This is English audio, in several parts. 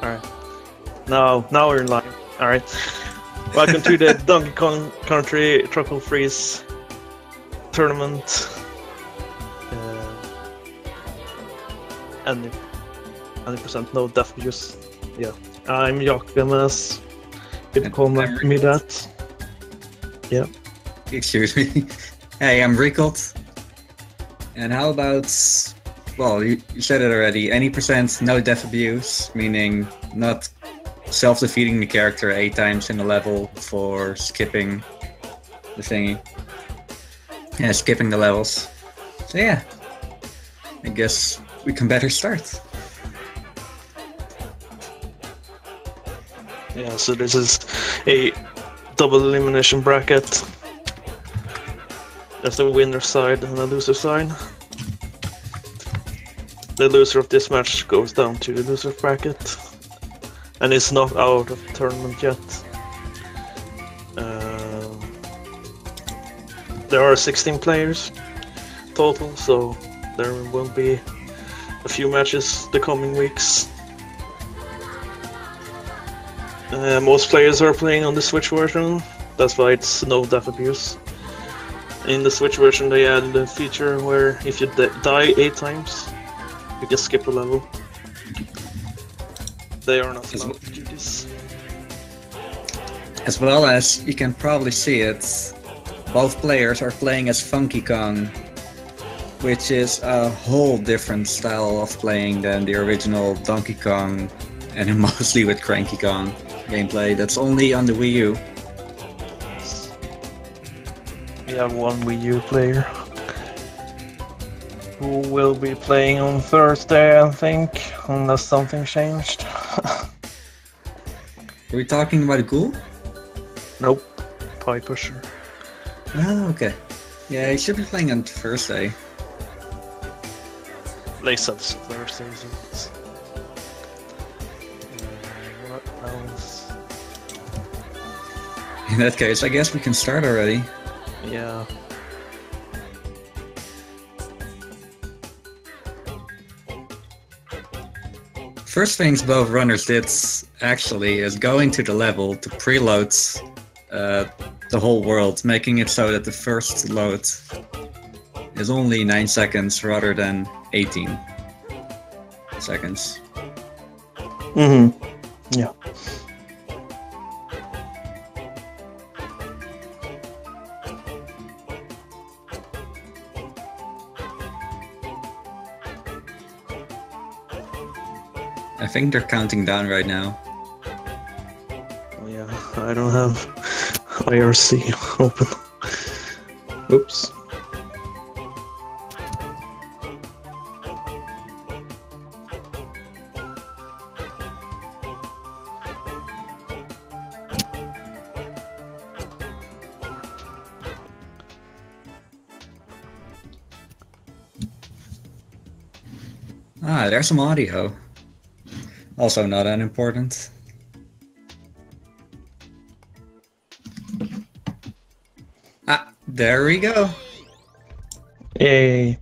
Alright. Now we're in line. Alright. Welcome to the Donkey Kong Country Truffle Freeze tournament. Any percent no death views. Yeah. I'm Jakob, as people call me that. Yeah. Excuse me. Hey, I'm Rickled. And how about, well, you said it already, any percent no death abuse, meaning not self-defeating the character 8 times in a level for skipping the thingy. Yeah, skipping the levels. So yeah, I guess we can better start. Yeah, so this is a double elimination bracket. There's the winner side and the loser side. The loser of this match goes down to the loser bracket and is not out of the tournament yet. There are 16 players total, so there will be a few matches the coming weeks. Most players are playing on the Switch version, that's why it's no death abuse. In the Switch version they added a feature where if you die 8 times, you can skip a level. They are not allowed to do this. As well as you can probably see it, both players are playing as Funky Kong, which is a whole different style of playing than the original Donkey Kong, and mostly with Cranky Kong gameplay that's only on the Wii U. We have one Wii U player who will be playing on Thursday, I think, unless something changed. Are we talking about a Ghoul? Nope, Pie Pusher. Oh, okay. Yeah, he should be playing on Thursday. They said Thursday. What else? In that case, I guess we can start already. Yeah. First things both runners did actually is going to the level to preload the whole world, making it so that the first load is only 9 seconds rather than 18 seconds. Yeah. I think they're counting down right now. Oh yeah, I don't have IRC open. Oops. Ah, there's some audio. Also not unimportant. Ah, there we go. Yay.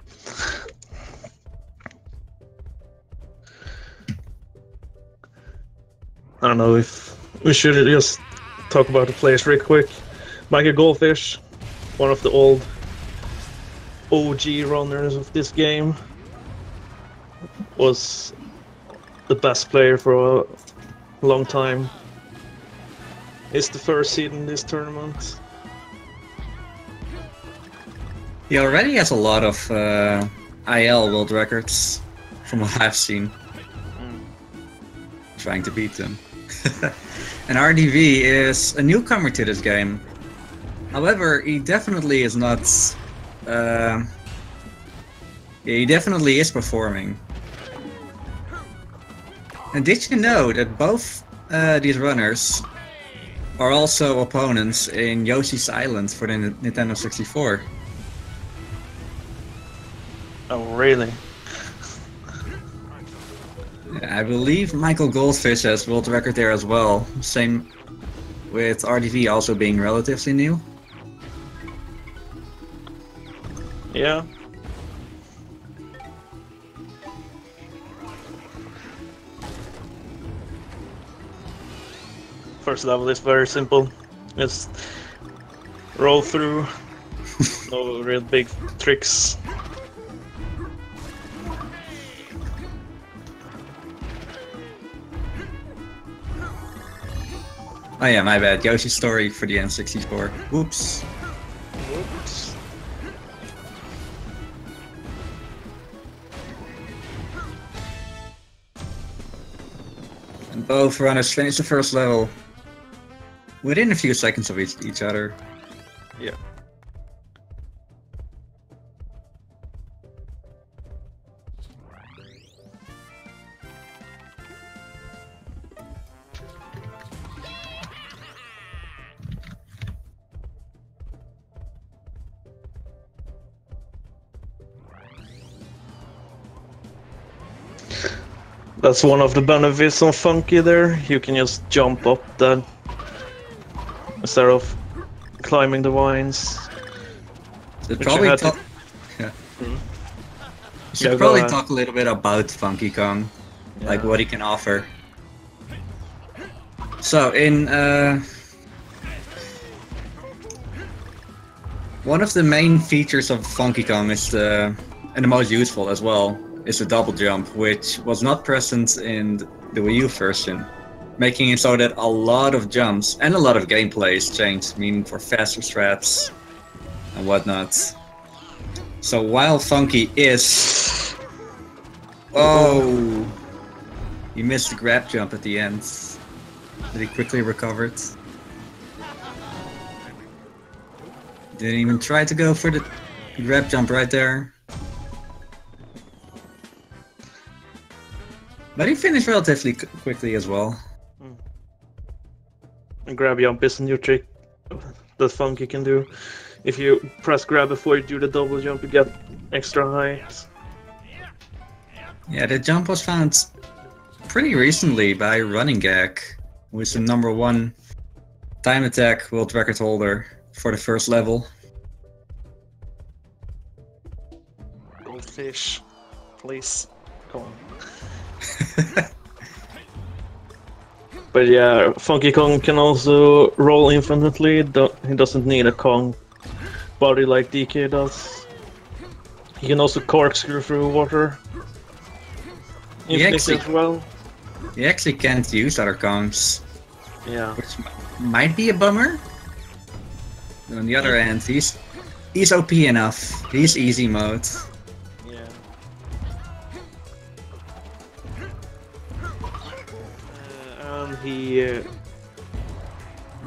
I don't know if we should just talk about the players real quick. Michael Goldfish, one of the old OG runners of this game, was the best player for a long time. He's the first seed in this tournament. He already has a lot of IL world records from what I've seen. Trying to beat them. And RDV is a newcomer to this game. However, he definitely is not... he definitely is performing. And did you know that both these runners are also opponents in Yoshi's Island for the Nintendo 64? Oh, really? I believe Michael Goldfish has world record there as well. Same with RDV also being relatively new. Yeah. First level is very simple. Just roll through. No real big tricks. Oh yeah, my bad. Yoshi's Story for the N64. Oops. Whoops. And both runners finish the first level within a few seconds of each other. Yeah. That's one of the benefits of Funky there. You can just jump up that instead of climbing the vines. Should Which probably you had talk. to- Yeah. Hmm? Should Yeah, go probably ahead. talk a little bit about Funky Kong, like Yeah. what he can offer. So in one of the main features of Funky Kong is and the most useful as well, is the double jump, which was not present in the Wii U version, making it so that a lot of jumps and a lot of gameplay is changed, meaning for faster strats and whatnot. So while Funky is... Oh! He missed the grab jump at the end, but he quickly recovered. Didn't even try to go for the grab jump right there. But he finished relatively quickly as well. And grab jump is a new trick that Funky can do. If you press grab before you do the double jump, you get extra high. Yeah, the jump was found pretty recently by Running Gag, who is the #1 time attack world record holder for the first level. Goldfish, please, come on. But yeah, Funky Kong can also roll infinitely. He doesn't need a Kong body like DK does. He can also corkscrew through water. Infinitely as well. He actually can't use other Kongs, Yeah. which might be a bummer. But on the other hand, he's OP enough. He's easy mode. Yeah. And he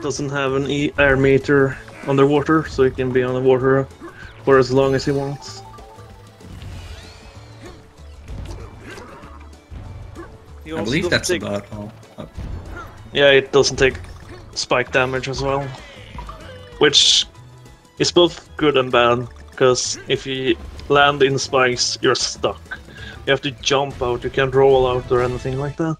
doesn't have an air meter underwater, so he can be on the water for as long as he wants. He I also believe doesn't that's take- about all. Oh. Yeah, it doesn't take spike damage as well. Which is both good and bad, because if you land in spikes, you're stuck. You have to jump out, you can't roll out or anything like that.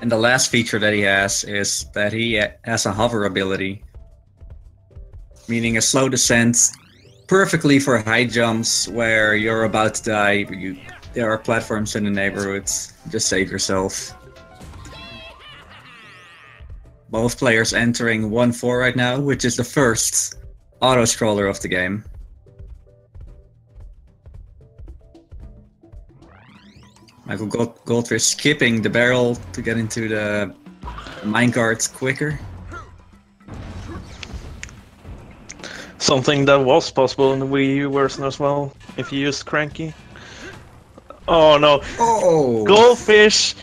And the last feature that he has is that he has a hover ability, meaning a slow descent, perfectly for high jumps where you're about to die. There are platforms in the neighborhood. Just save yourself. Both players entering 1-4 right now, which is the first auto-scroller of the game. Michael Goldfish skipping the barrel to get into the minecarts quicker. Something that was possible in the Wii U version as well, if you used Cranky. Oh no! Oh! Goldfish!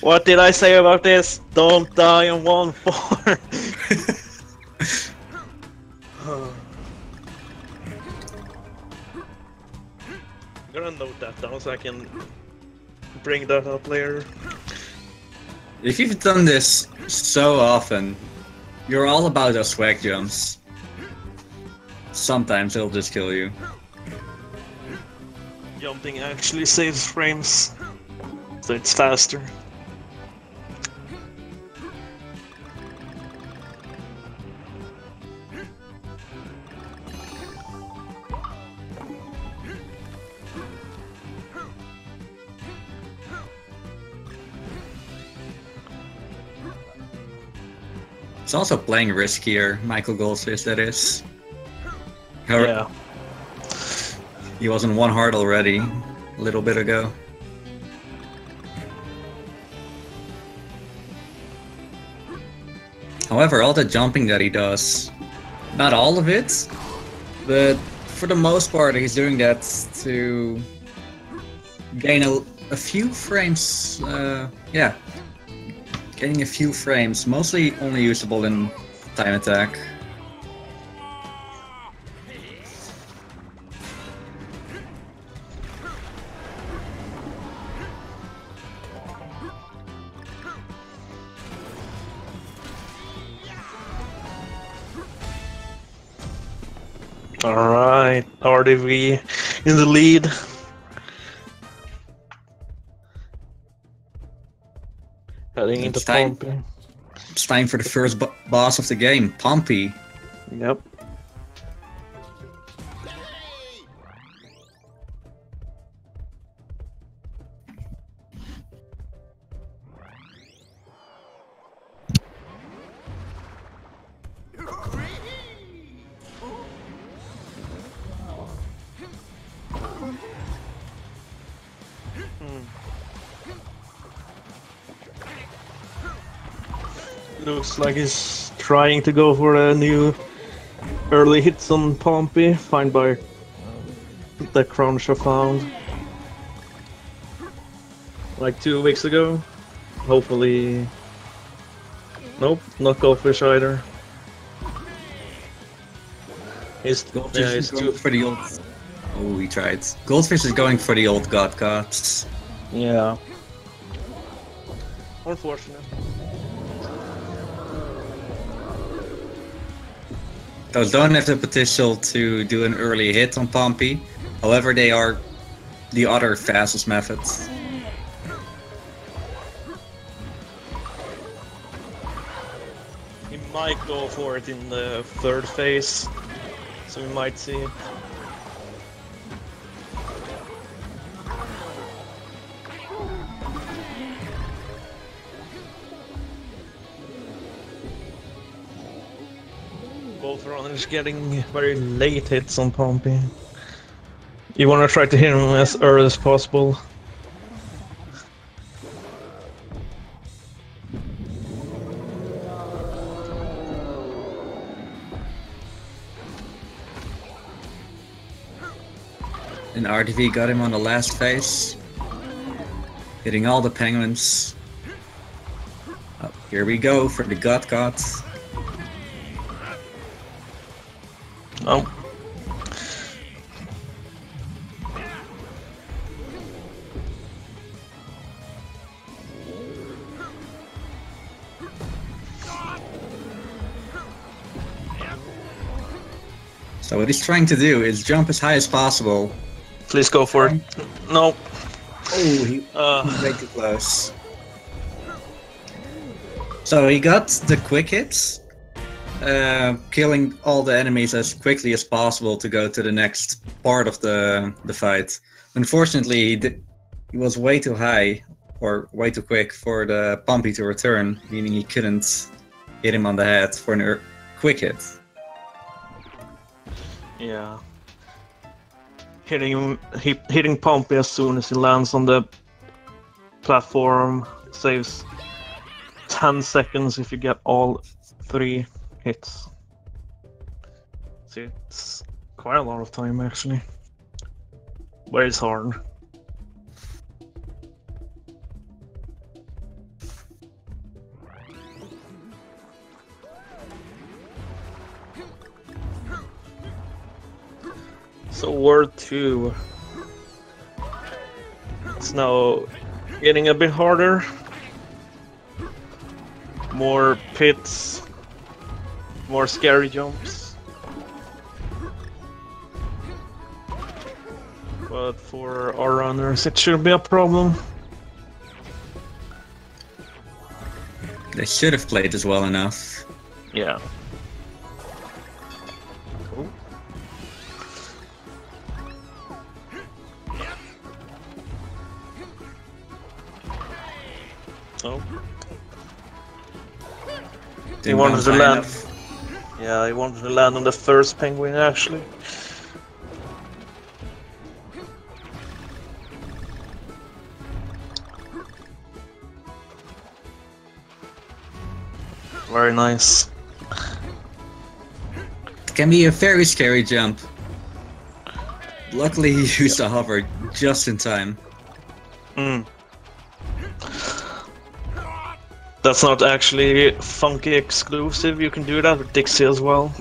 What did I say about this? Don't die in 1-4! I'm gonna note that down so I can bring that up later. If you've done this so often, you're all about those swag jumps. Sometimes it'll just kill you. Jumping actually saves frames, so it's faster. It's also playing riskier, Michael Goldfish, that is. Yeah. He was on one heart already, a little bit ago. However, all the jumping that he does, not all of it, but for the most part he's doing that to gain a few frames, yeah. Getting a few frames, mostly only usable in time attack. Alright, RDV in the lead. Heading into Pompey. It's time for the first boss of the game, Pompey. Yep. Looks like he's trying to go for a new early hits on Pompey, find by the Cruncher found like 2 weeks ago. Hopefully, nope, not Goldfish either. He's going for the old. Oh, he tried. Goldfish is going for the old God Gods. Yeah. Unfortunate. Those don't have the potential to do an early hit on Pompey. However, they are the other fastest methods. He might go for it in the third phase, so we might see it. Both runners getting very late hits on Pompey. You want to try to hit him as early as possible. And RDV got him on the last phase, hitting all the penguins. Oh, here we go for the God Gods. Oh. So what he's trying to do is jump as high as possible. Please go for it. No. Oh, he's way too close. So he got the quick hits, killing all the enemies as quickly as possible to go to the next part of the fight. Unfortunately, he was way too high, or way too quick for the Pompey to return, meaning he couldn't hit him on the head for a quick hit. Yeah. Hitting Pompey as soon as he lands on the platform saves 10 seconds if you get all 3 hits. So it's quite a lot of time actually. But it's hard. So World 2. It's now getting a bit harder. More pits, more scary jumps. But for our runners, it shouldn't be a problem. They should have played this well enough. Yeah. Cool. Oh. He wanted to land. Yeah, he wanted to land on the first penguin actually. Very nice. It can be a very scary jump. Luckily, he used a hover just in time. That's not actually Funky exclusive. You can do that with Dixie as well,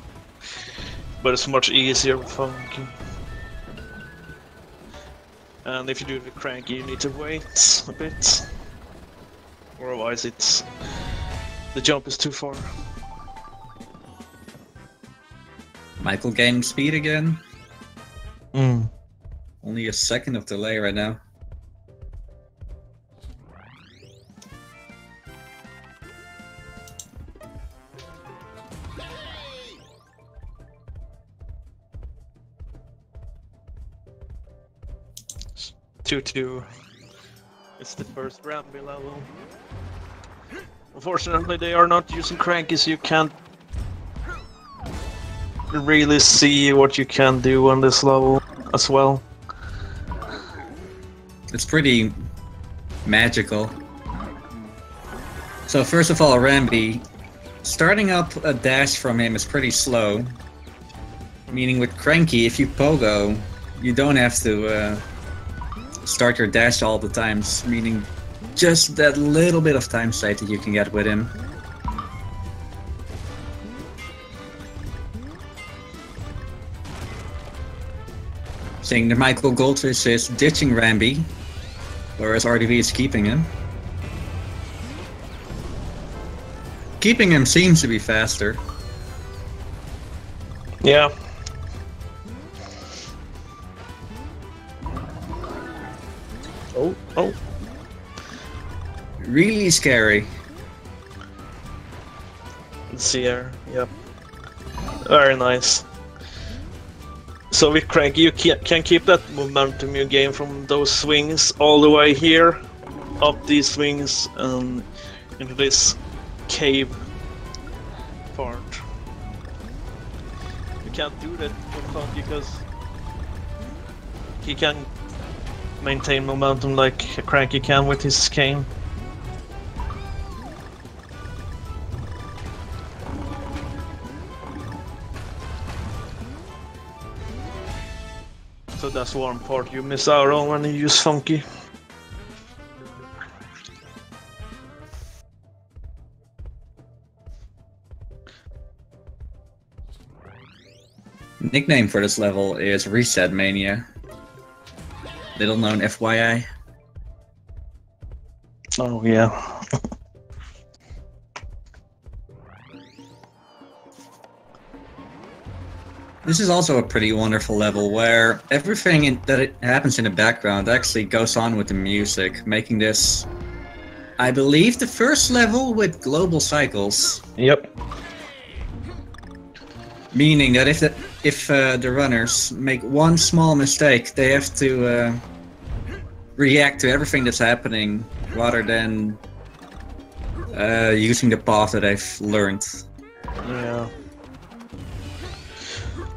but it's much easier with Funky. And if you do it with Cranky, you need to wait a bit, otherwise the jump is too far. Michael gaining speed again. Only a second of delay right now. Two. It's the first Ramby level. Unfortunately, they are not using Cranky, so you can't really see what you can do on this level as well. It's pretty magical. So first of all, Ramby, starting up a dash from him is pretty slow. Meaning with Cranky, if you pogo, you don't have to start your dash all the times, meaning just that little bit of time save that you can get with him. Seeing the Michael Goldfish is ditching Ramby, whereas RDV is keeping him. Keeping him seems to be faster. Yeah. Oh. Really scary. Let's see here. Yep. Very nice. So with Cranky, you can keep that momentum you gain from those swings all the way here, up these swings, and into this cave part. You can't do that with Funky because he can maintain momentum like Cranky can with his cane. So that's one part you miss out on when you use Funky. Nickname for this level is Reset Mania. Little known FYI. Oh yeah. This is also a pretty wonderful level where everything that happens in the background actually goes on with the music, making this, I believe, the first level with global cycles. Yep. Meaning that if the runners make one small mistake, they have to react to everything that's happening rather than using the path that they've learned. Yeah.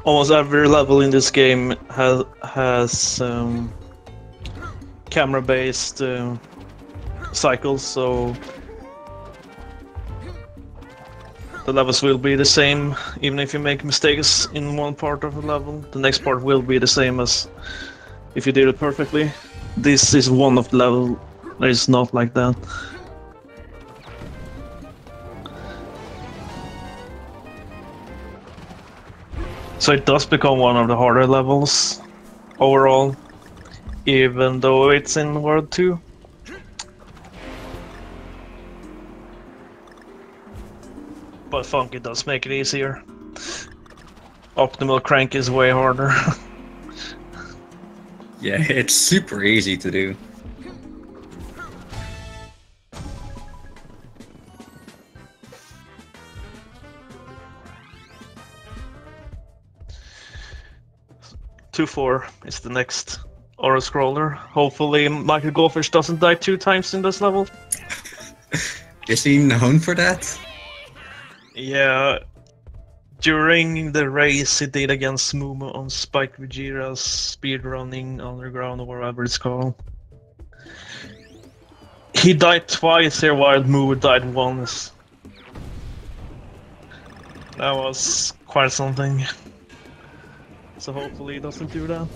Almost every level in this game has camera-based cycles, so the levels will be the same. Even if you make mistakes in one part of the level, the next part will be the same as if you did it perfectly. This is one of the levels that is not like that. So it does become one of the harder levels overall, even though it's in World 2. But Funky does make it easier. Optimal Crank is way harder. Yeah, it's super easy to do. (2-4) is the next auto scroller. Hopefully Michael Goldfish doesn't die 2 times in this level. Is he known for that? Yeah, during the race he did against Mumu on Spike Vegeta's speedrunning underground or whatever it's called. He died twice here while Mumu died once. That was quite something. So hopefully he doesn't do that.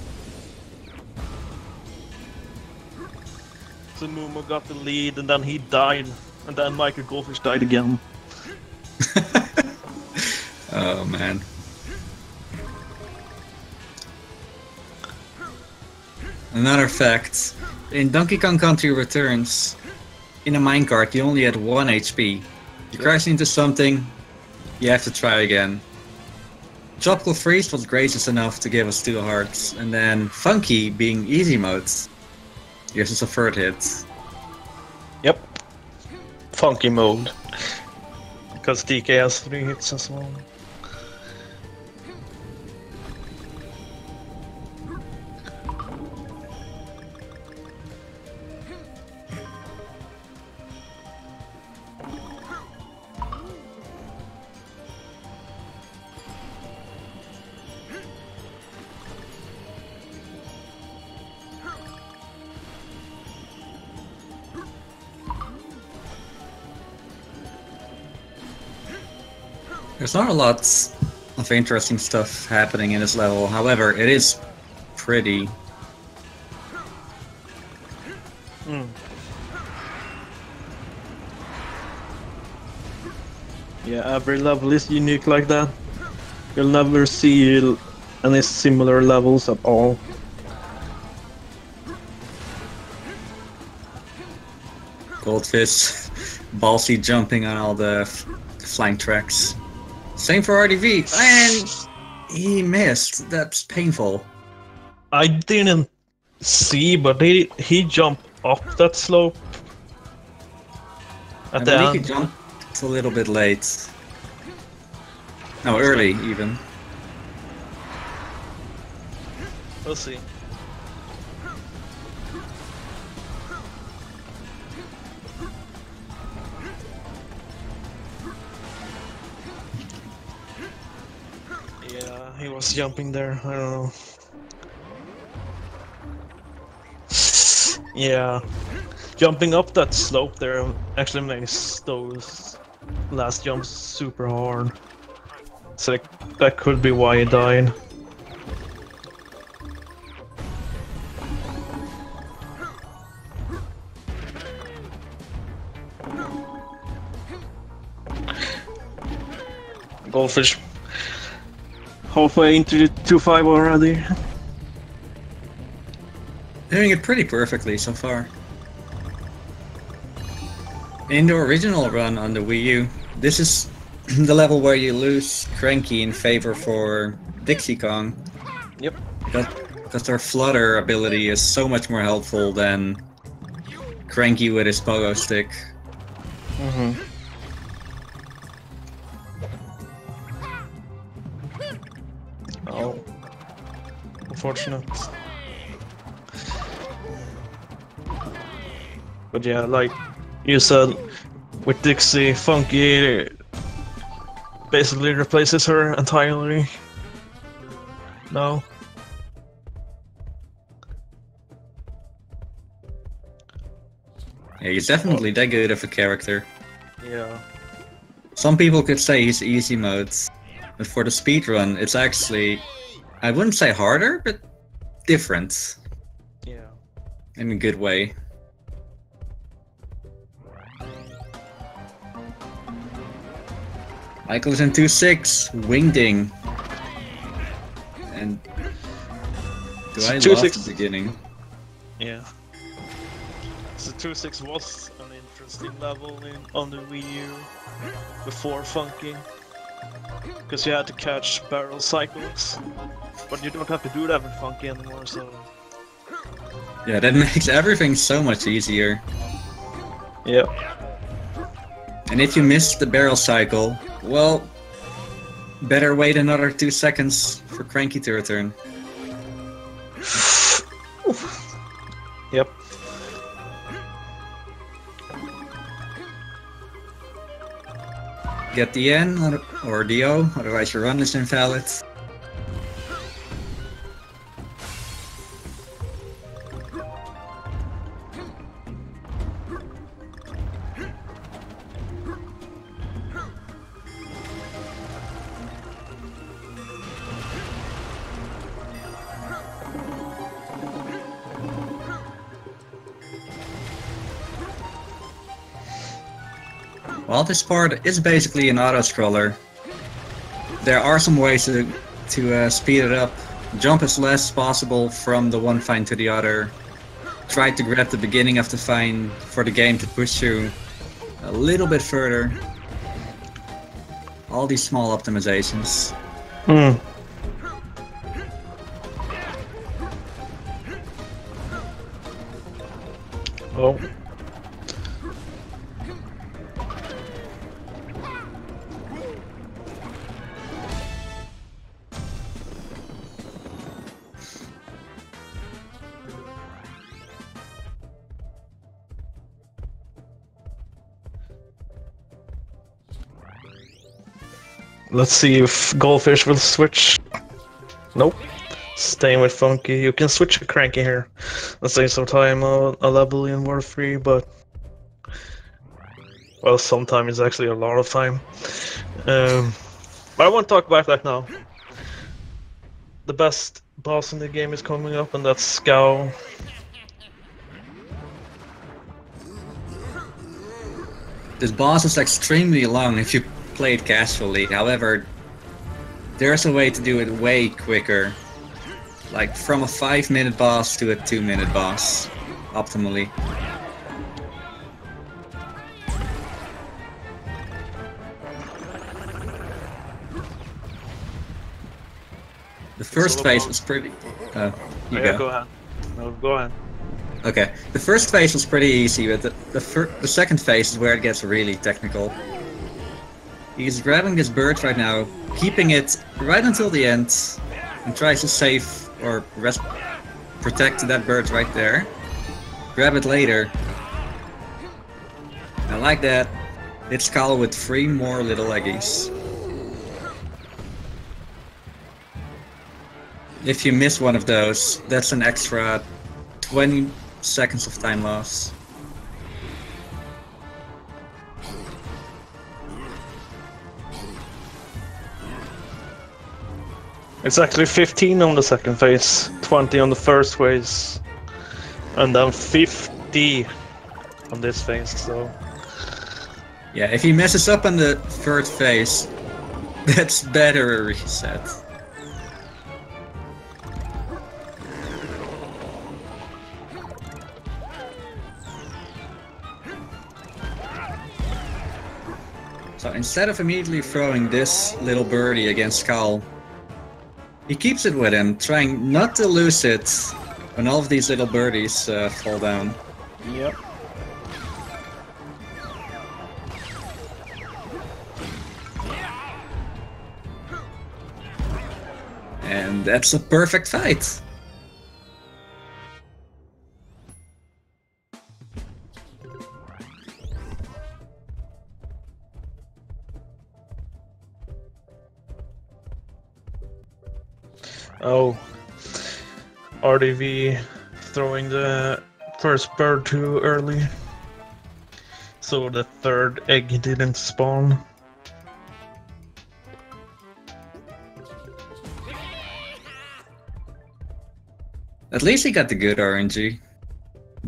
So Mumu got the lead and then he died. And then Michael Goldfish died again. Oh man. Another fact, in Donkey Kong Country Returns, in a minecart you only had 1 HP. You crash into something, you have to try again. Tropical Freeze was gracious enough to give us 2 hearts, and then Funky, being easy mode, gives us a 3rd hit. Yep. Funky mode. Because DK has 3 hits as well. There's not a lot of interesting stuff happening in this level, however, it is pretty. Yeah, every level is unique like that. You'll never see any similar levels at all. Goldfish, ballsy jumping on all the flying tracks. Same for RDV, and he missed. That's painful. I didn't see, but he jumped up that slope. At I the believe he end. jumped a little bit late. No, early even. We'll see. Yeah, he was jumping there. I don't know. Yeah, jumping up that slope there actually makes those last jumps super hard. So that could be why he died. Goldfish halfway into the 2-5 already. Doing it pretty perfectly so far. In the original run on the Wii U, this is the level where you lose Cranky in favor for Dixie Kong. Yep. Because their flutter ability is so much more helpful than Cranky with his pogo stick. Mm-hmm. Oh. Unfortunate. But yeah, like you said, with Dixie, Funky basically replaces her entirely. No. Yeah, he's definitely that good of a character. Yeah. Some people could say he's easy mode, but for the speedrun, it's actually, I wouldn't say harder, but different. Yeah. In a good way. Michael's in 2-6, Wingding. And do I love the beginning? Yeah. So 2-6 was an interesting level on the Wii U before Funky. Because you had to catch barrel cycles. But you don't have to do that with Funky anymore, so... Yeah, that makes everything so much easier. Yep. And if you miss the barrel cycle, well, better wait another 2 seconds for Cranky to return. Yep. get the N or the O, otherwise your run is invalid. Well, this part is basically an auto-scroller. There are some ways to speed it up. Jump as less as possible from the one vine to the other. Try to grab the beginning of the vine for the game to push you a little bit further. All these small optimizations. Oh. Let's see if Goldfish will switch. Nope. Staying with Funky. You can switch to Cranky here. Let's save some time on a level in War 3, but... well, some time is actually a lot of time. But I won't talk about that now. The best boss in the game is coming up, and that's Scow. This boss is extremely long if you play it casually. However, there's a way to do it way quicker. Like from a 5-minute boss to a 2-minute boss, optimally. The first phase was pretty... Go ahead. No, go ahead. Okay, the first phase was pretty easy, but the second phase is where it gets really technical. He's grabbing this bird right now, keeping it right until the end, and tries to save or protect that bird right there. Grab it later. And like that, it's Kyle with 3 more little leggies. If you miss one of those, that's an extra 20 seconds of time loss. It's actually 15 on the second phase, 20 on the first phase, and then 50 on this phase, so... yeah, if he messes up on the third phase, that's better a reset. So instead of immediately throwing this little birdie against Skull, he keeps it with him, trying not to lose it when all of these little birdies fall down. Yep. And that's a perfect fight. Oh, RDV throwing the first bird too early, so the third egg didn't spawn. At least he got the good RNG.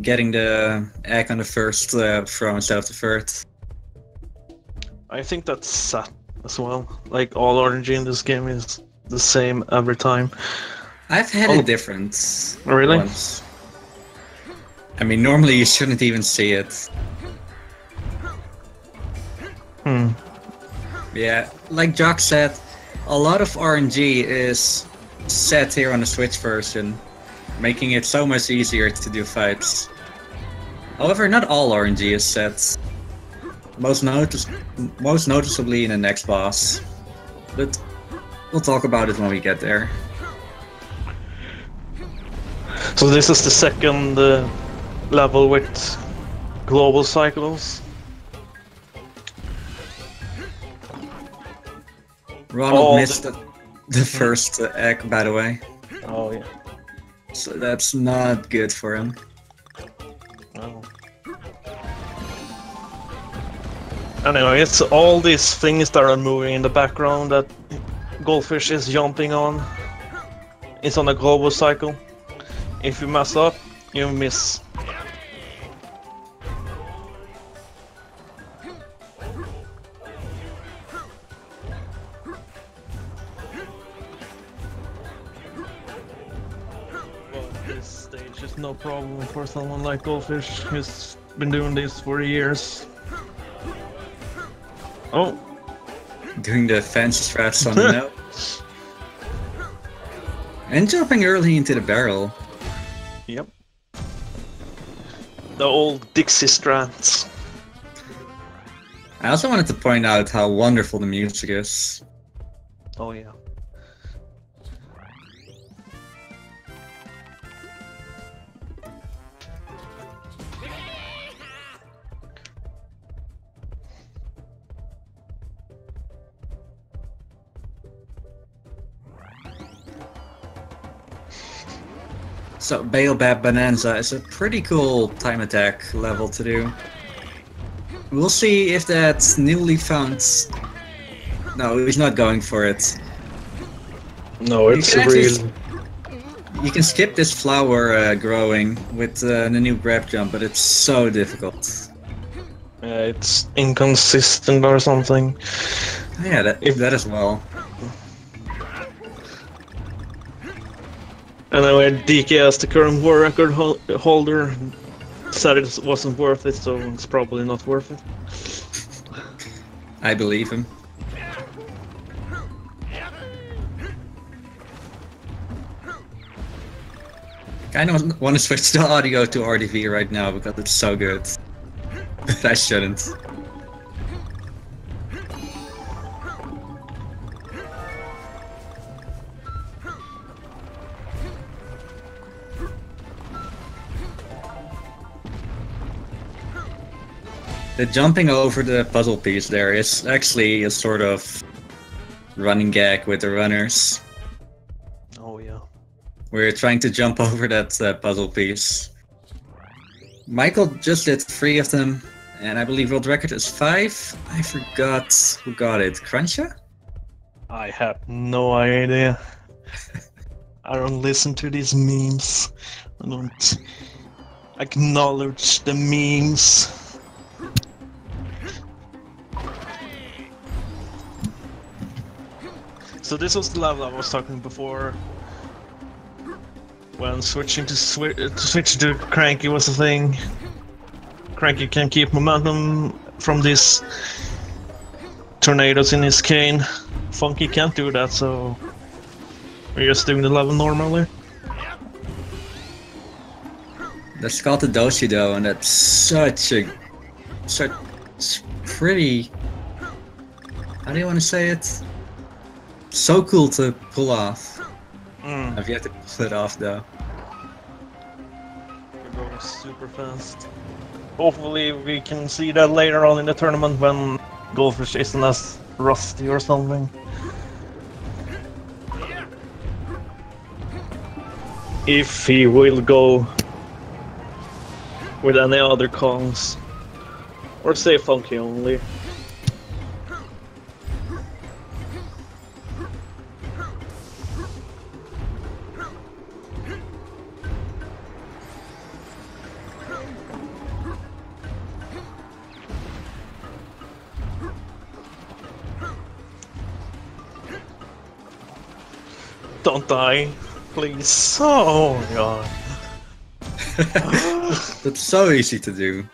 Getting the egg on the first throw instead of the third. I think that's sad as well. Like, all RNG in this game is the same every time. I've had it different. Really? Once. I mean, normally you shouldn't even see it. Yeah, like Jock said, a lot of RNG is set here on the Switch version, making it so much easier to do fights. However, not all RNG is set. Most noticeably in the next boss. But we'll talk about it when we get there. So this is the second level with global cycles. Ronald missed the first egg, by the way. Oh yeah. So that's not good for him. Oh. Anyway, it's all these things that are moving in the background that Goldfish is jumping on. It's on a global cycle. If you mess up, you miss. Well, this stage is no problem for someone like Goldfish, who's been doing this for years. Oh! Doing the fancy strats on the note. And jumping early into the barrel. Yep. The old Dixie strats. I also wanted to point out how wonderful the music is. Oh yeah. So Baobab Bonanza is a pretty cool time attack level to do. We'll see if that newly found... No, he's not going for it. No, it's real. You can skip this flower growing with the new grab jump, but it's so difficult. It's inconsistent or something. Yeah, that as well. Anyway, DK as the current world record holder said it wasn't worth it, so it's probably not worth it. I believe him. Kind of want to switch the audio to RDV right now because it's so good. But I shouldn't. The jumping over the puzzle piece there is actually a sort of running gag with the runners. Oh yeah. We're trying to jump over that puzzle piece. Michael just did 3 of them, and I believe world record is 5. I forgot who got it. Cruncha? I have no idea. I don't listen to these memes. I don't acknowledge the memes. So this was the level I was talking before. When switching to switch to Cranky was a thing. Cranky can keep momentum from these tornadoes in his cane. Funky can't do that, so we're just doing the level normally. That's called the Doshi though, and that's such pretty... How do you want to say it? So cool to pull off. I've yet to pull it off though. We're going super fast. Hopefully we can see that later on in the tournament when Goldfish isn't as rusty or something. If he will go with any other Kongs. Or say Funky only. Don't die, please. Oh my god. That's so easy to do.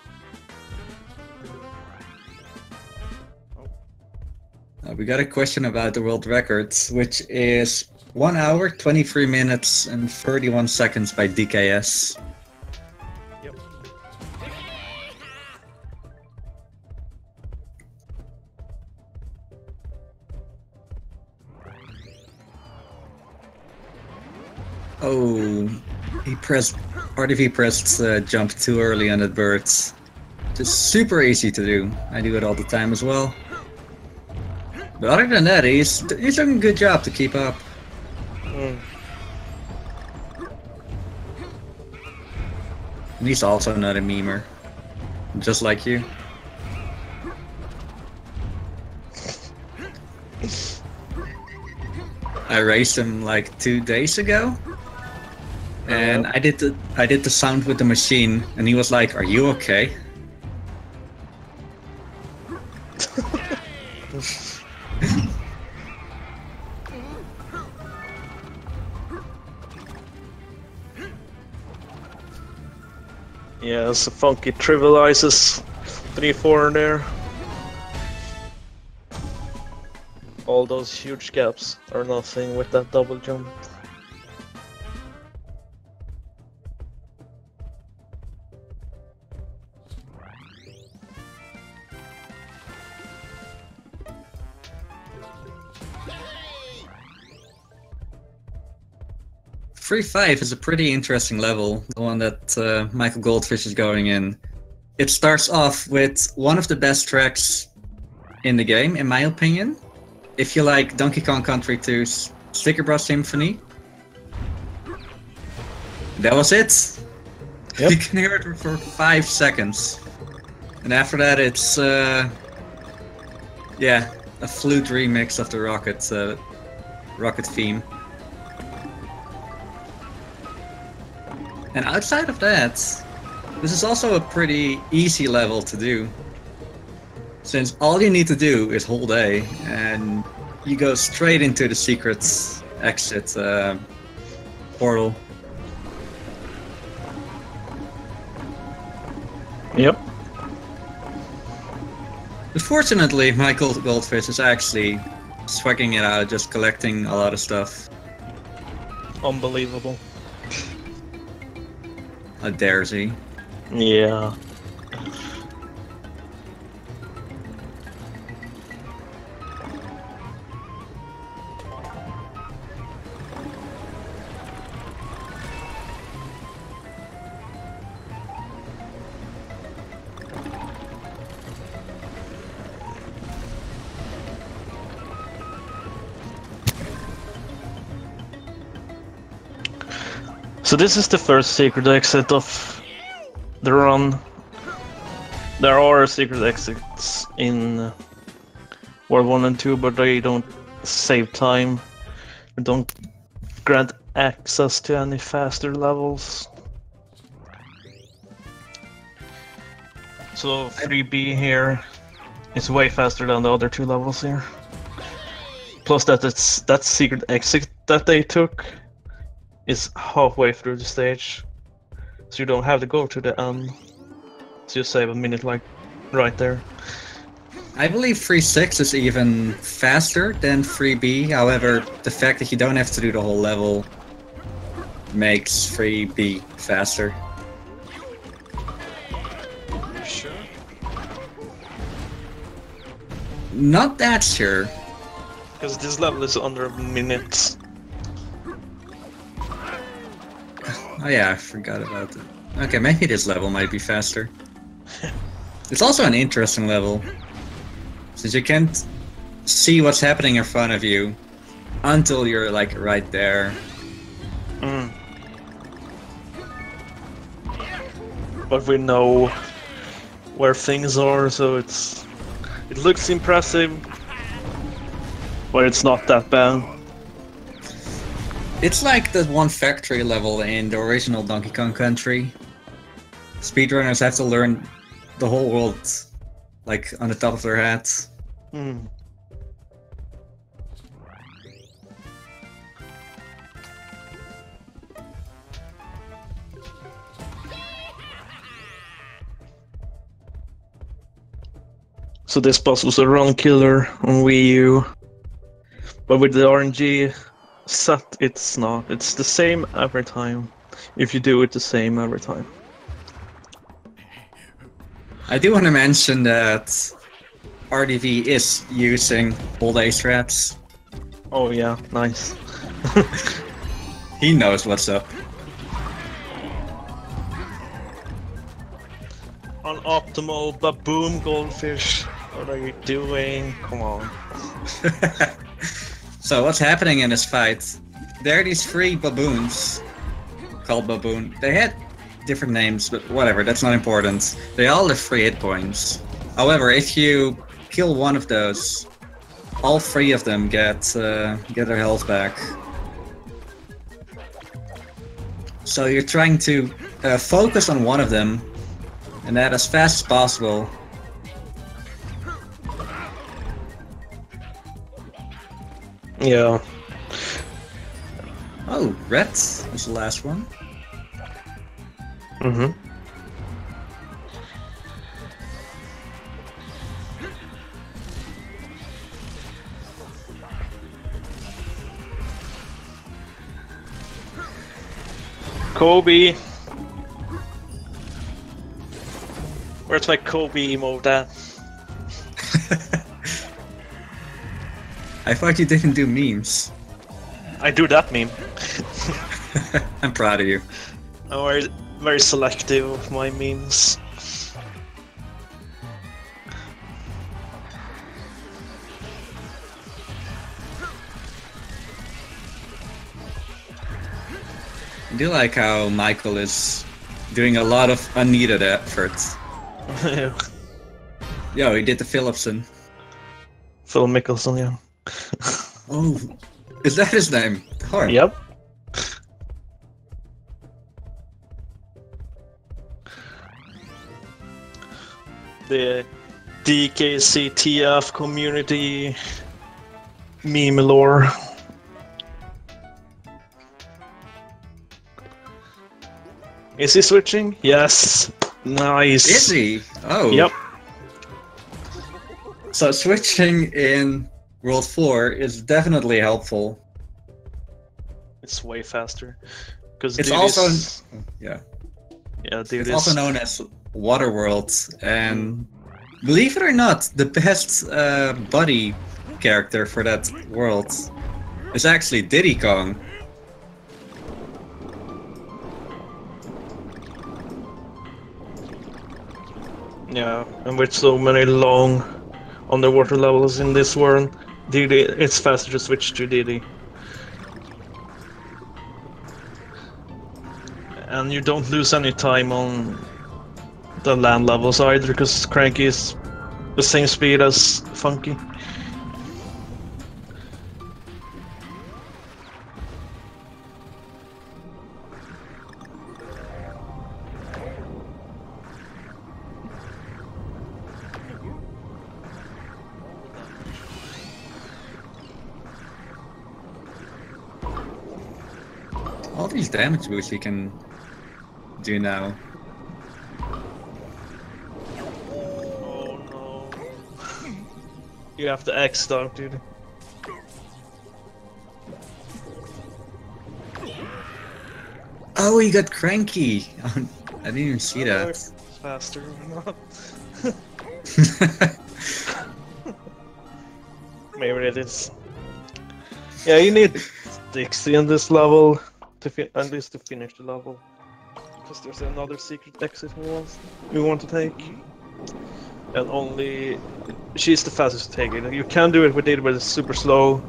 We got a question about the world records, which is 1 hour, 23 minutes, and 31 seconds by DKS. Yep. Oh, RDV pressed jump too early on that bird. Just super easy to do. I do it all the time as well. But other than that, he's doing a good job to keep up. Mm. And he's also not a memer, just like you. I raced him like 2 days ago, and I did the sound with the machine, and he was like, "Are you okay?" Yeah, so Funky trivializes 3-4 there. All those huge gaps are nothing with that double jump. Free 5 is a pretty interesting level, the one that Michael Goldfish is going in. It starts off with one of the best tracks in the game, in my opinion. If you like Donkey Kong Country 2's Sticker Brush Symphony. That was it. Yep. You can hear it for 5 seconds. And after that it's, yeah, a flute remix of the Rocket theme. And outside of that, this is also a pretty easy level to do. Since all you need to do is hold A, and you go straight into the secret exit portal. Yep. Unfortunately, Michael Goldfish is actually swagging it out, just collecting a lot of stuff. Unbelievable. How dares he? Yeah. So this is the first secret exit of the run. There are secret exits in World 1 and 2, but they don't save time. They don't grant access to any faster levels. So 3B here is way faster than the other 2 levels here. Plus that secret exit that they took is halfway through the stage, so you don't have to go to the end. So you save a minute, like right there. I believe 3.6 is even faster than 3B. However, the fact that you don't have to do the whole level makes 3B faster. Sure. Not that sure. Because this level is under a minute. Oh yeah, I forgot about it. Okay, maybe this level might be faster. It's also an interesting level, since you can't see what's happening in front of you until you're like right there. Mm. But we know where things are, so it looks impressive, but it's not that bad. It's like the one factory level in the original Donkey Kong Country. Speedrunners have to learn the whole world, like, on the top of their heads. Mm. So this boss was a run killer on Wii U, but with the RNG set, it's not. It's the same every time, if you do it the same every time. I do want to mention that RDV is using old ace traps. Oh yeah, nice. He knows what's up. An optimal baboon goldfish. What are you doing? Come on. So what's happening in this fight? There are these three baboons called Baboon. They had different names, but whatever, that's not important. They all have 3 hit points. However, if you kill one of those, all 3 of them get their health back. So you're trying to focus on one of them, and that as fast as possible. Yeah. Oh, red was the last one. Mm-hmm. Kobe. Where's my Kobe emote at? I thought you didn't do memes. I do that meme. I'm proud of you. I'm very selective of my memes. I do like how Michael is doing a lot of unneeded efforts. Yo, he did the Phillipson. Phil Mickelson, yeah. Oh, is that his name? Hard. Yep. The DKC TF community meme lore. Is he switching? Yes. Nice. Is he? Oh. Yep. So switching in World 4 is definitely helpful. It's way faster. Because It's also yeah, dude, it's also known as Water World, and believe it or not, the best buddy character for that world is actually Diddy Kong. Yeah, and with so many long underwater levels in this world, Diddy, it's faster to switch to Diddy. And you don't lose any time on the land levels either, because Cranky is the same speed as Funky. All these damage boosts you can do now. Oh no. You have to X dog, dude. Oh, he got cranky! I didn't even see that. It's faster or not. Maybe it is. Yeah, you need 60 in this level to at least to finish the level, because there's another secret exit we want to take, and only she's the fastest to take it. You can do it with it, but it's super slow.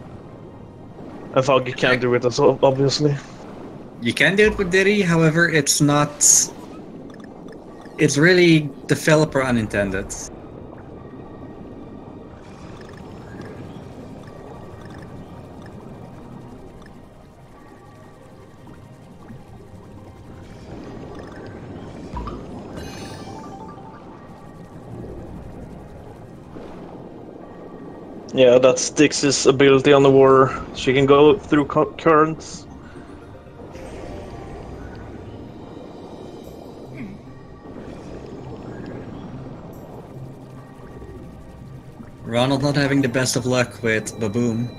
I thought you can do it as well, obviously. You can do it with Diddy, however, it's not. It's really developer unintended. Yeah, that's Dix's ability on the water. She can go through currents. Ronald not having the best of luck with Baboon.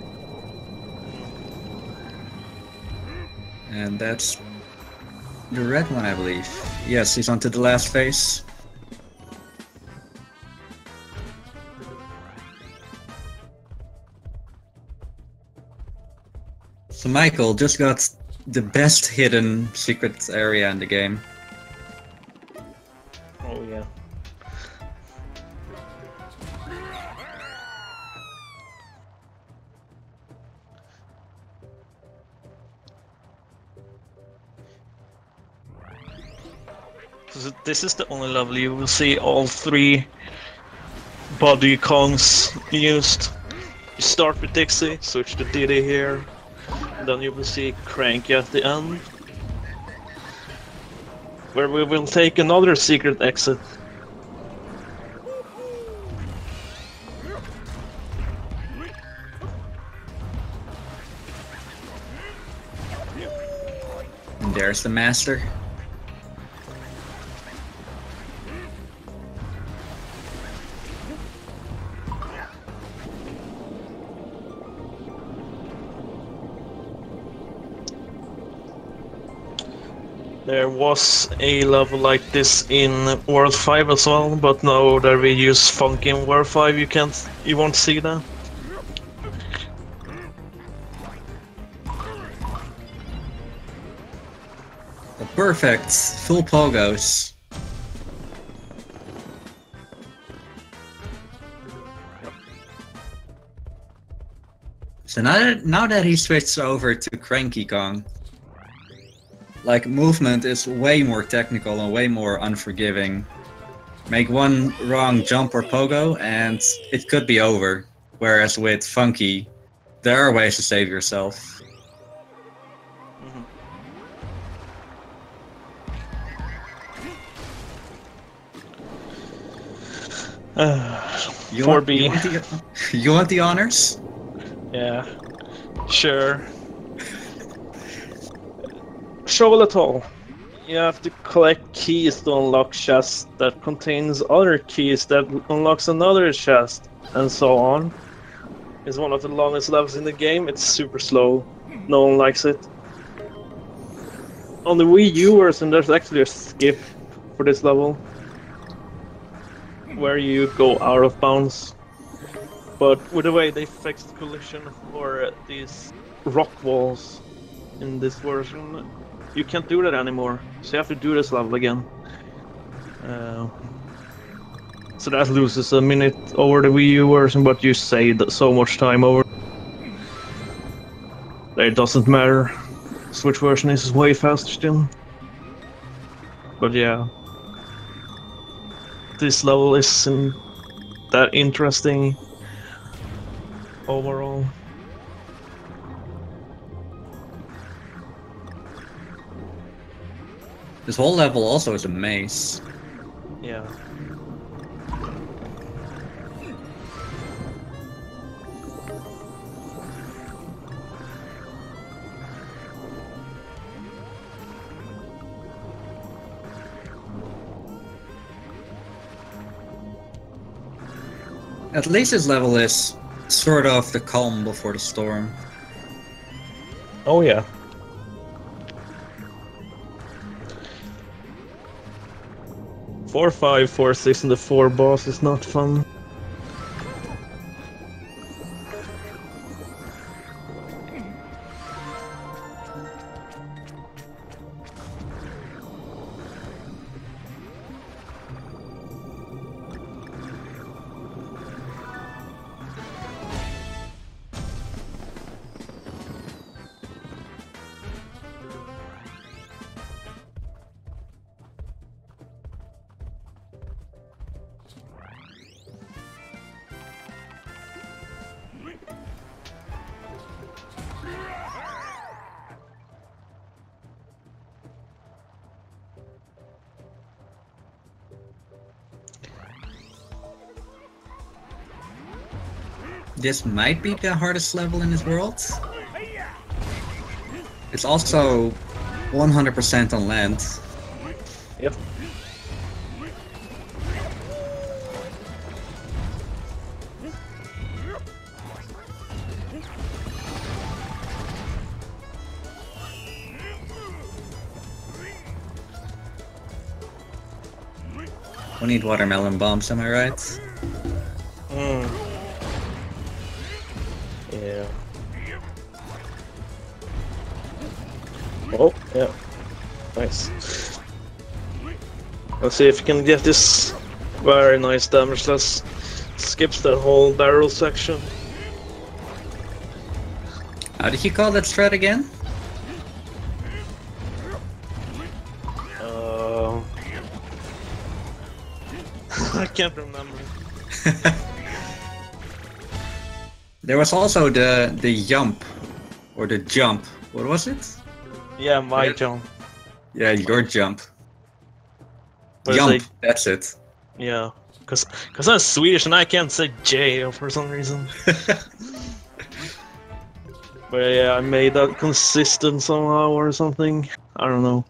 And that's the red one, I believe. Yes, he's onto the last phase. So Michael just got the best hidden secret area in the game. Oh yeah. So this is the only level you will see all 3 body Kongs used. You start with Dixie, switch to Diddy here, and then you will see Cranky at the end, where we will take another secret exit. And there's the master. There was a level like this in World 5 as well, but now that we use Funk in World 5, you won't see that. Perfect, full pogos. So now that he switched over to Cranky Kong, like, movement is way more technical and way more unforgiving. Make one wrong jump or pogo and it could be over. Whereas with Funky, there are ways to save yourself. You 4B. You want the honors? Yeah, sure. Shovel at all. You have to collect keys to unlock chests that contains other keys that unlocks another chest, and so on. It's one of the longest levels in the game. It's super slow. No one likes it. On the Wii U version, there's actually a skip for this level, where you go out of bounds. But with the way they fixed collision for these rock walls in this version, you can't do that anymore. So you have to do this level again. So that loses a minute over the Wii U version, but you saved so much time over. It doesn't matter. Switch version is way faster still. But yeah. This level isn't that interesting overall. This whole level also is a maze. Yeah. At least this level is sort of the calm before the storm. Oh yeah. Four, 5, 4, 6, and the 4 boss is not fun. This might be the hardest level in this world. It's also 100% on land. Yep. We need watermelon bombs, am I right? Yeah. Oh, yeah. Nice. Let's see if we can get this very nice damage. Let's skips that whole barrel section. How did you call that strat again? can't remember. There was also the jump, or the jump. What was it? Yeah, my jump. Yeah, your jump. But Jump. like, That's it. yeah, because I'm Swedish and I can't say J for some reason. But yeah, I made that consistent somehow or something. I don't know.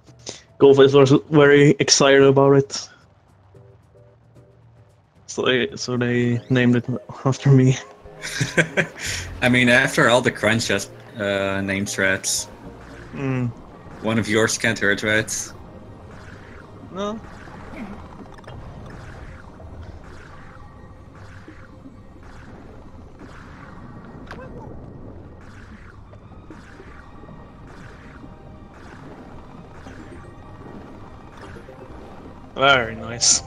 Goldface was very excited about it. So they named it after me. I mean, after all the crunch name threads, one of yours can't hurt, right? No. Very nice.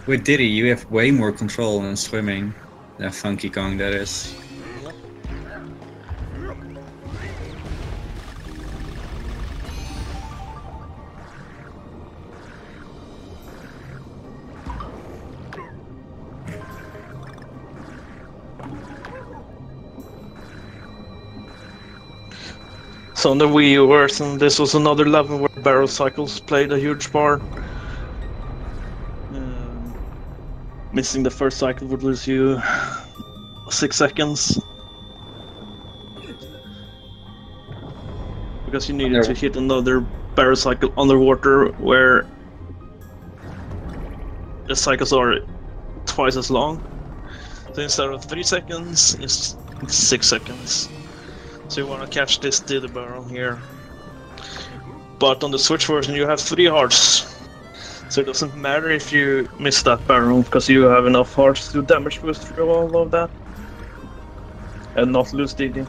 With Diddy, you have way more control in swimming than Funky Kong, that is. So on the Wii U version, this was another level where barrel cycles played a huge part. Missing the first cycle would lose you 6 seconds. Because you needed to hit another barrel cycle underwater where the cycles are twice as long. So instead of 3 seconds, it's 6 seconds. So you want to catch this Diddy barrel here. But on the Switch version you have 3 hearts. So it doesn't matter if you miss that barrel, because you have enough hearts to damage boost through all of that. And not lose Diddy.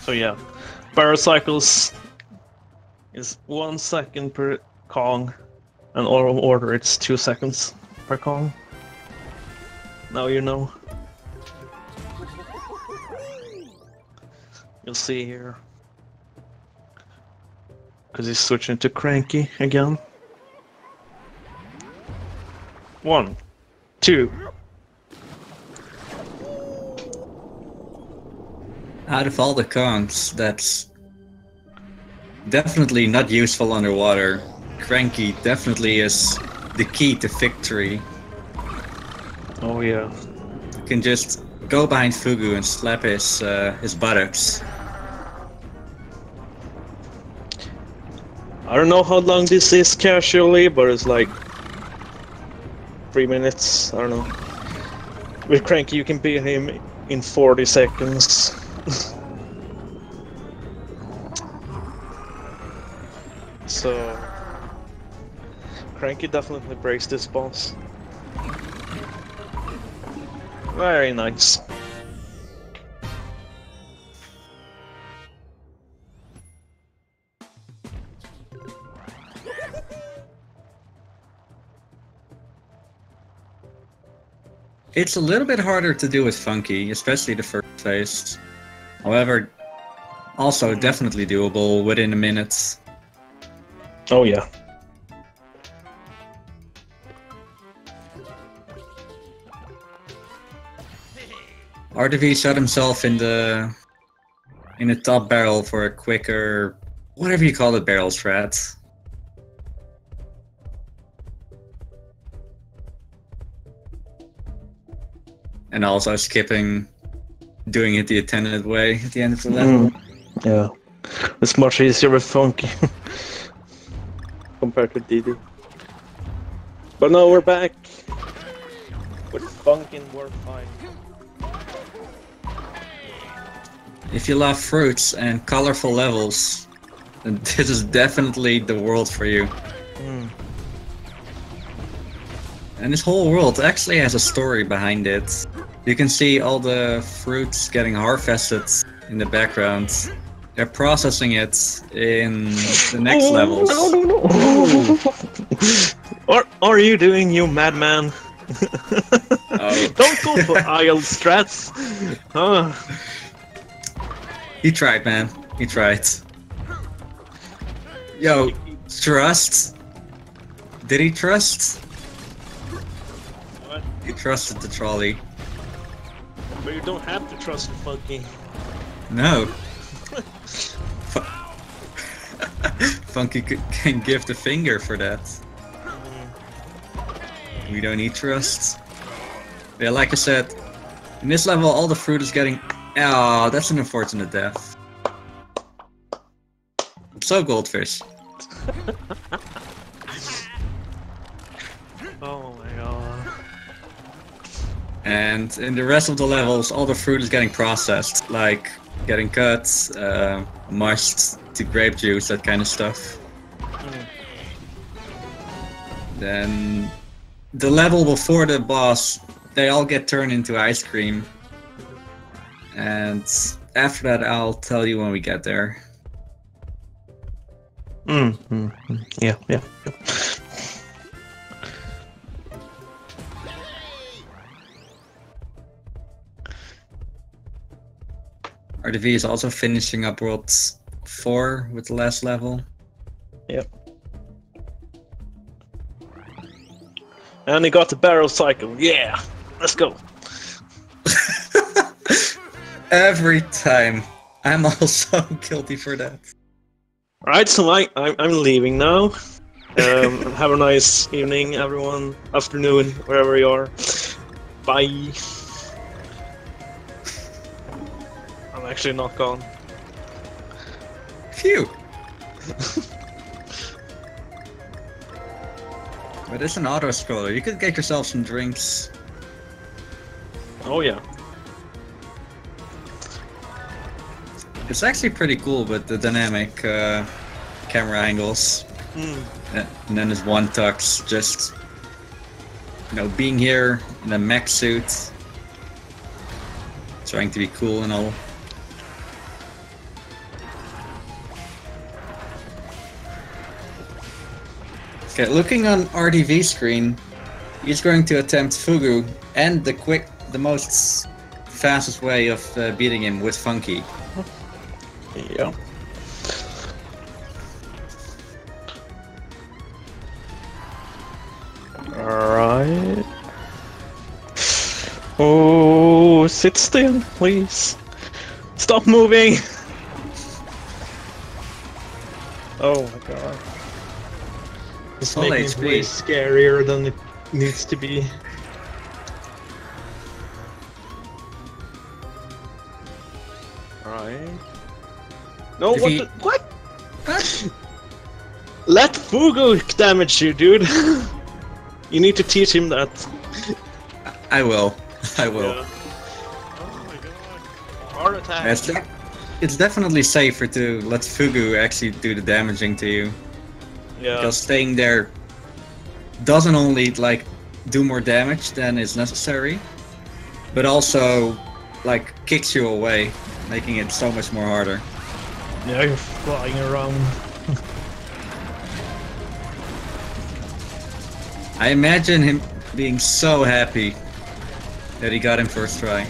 So yeah, barrel cycles is 1 second per Kong, and order it's 2 seconds per Kong. Now you know. You'll see here. Because he's switching to Cranky again. 1, 2. Out of all the Kongs, that's definitely not useful underwater. Cranky definitely is the key to victory. Oh yeah. You can just go behind Fugu and slap his buttocks. I don't know how long this is casually, but it's like 3 minutes, I don't know. With Cranky you can beat him in 40 seconds. So Cranky definitely breaks this boss. Very nice. It's a little bit harder to do with Funky, especially the first phase. However, also definitely doable within a minute. Oh yeah. RDV shot himself in the top barrel for a quicker, whatever you call it, barrel strat. And also skipping, doing it the intended way at the end of the level. Yeah, it's much easier with Funky compared to Diddy. But now we're back with Funky and War 5. If you love fruits and colorful levels, then this is definitely the world for you. And this whole world actually has a story behind it. You can see all the fruits getting harvested in the background. They're processing it in the next levels. No. What are you doing, you madman? Oh. Don't go for idle strats. He tried, man. He tried. Yo, trust? Did he trust? What? He trusted the trolley. But you don't have to trust the Funky. No. Funky can give the finger for that. We don't need trust. Yeah, like I said, in this level all the fruit is getting... Oh, that's an unfortunate death. So goldfish. Oh my god. And in the rest of the levels all the fruit is getting processed, like getting cut, mushed to grape juice, that kind of stuff. Then the level before the boss, they all get turned into ice cream. And after that I'll tell you when we get there. Yeah. RDV is also finishing up World 4 with the last level. Yep. And he got the barrel cycle. Yeah, let's go. Every time. I'm also guilty for that. Alright, so I'm leaving now. Have a nice evening, everyone. Afternoon, wherever you are. Bye. I'm actually not gone. Phew. But it's an auto-scroller. You could get yourself some drinks. Oh yeah. It's actually pretty cool with the dynamic camera angles. And then there's one tux just, you know, being here in a mech suit, trying to be cool and all. Okay, looking on RDV's screen, he's going to attempt Fugu and the most fastest way of beating him with Funky. Yeah. Alright. Oh, sit still, please. Stop moving! Oh my god. It's Full making HP. it way scarier than it needs to be. Alright. No, If what he- the- what? What? Let Fugu damage you, dude! You need to teach him that. I will. I will. Yeah. Oh my god. Heart attack. It's definitely safer to let Fugu actually do the damaging to you. Yeah. Because staying there doesn't only like do more damage than is necessary, but also like kicks you away, making it so much more harder. Yeah, you're flying around. I imagine him being so happy that he got him first try.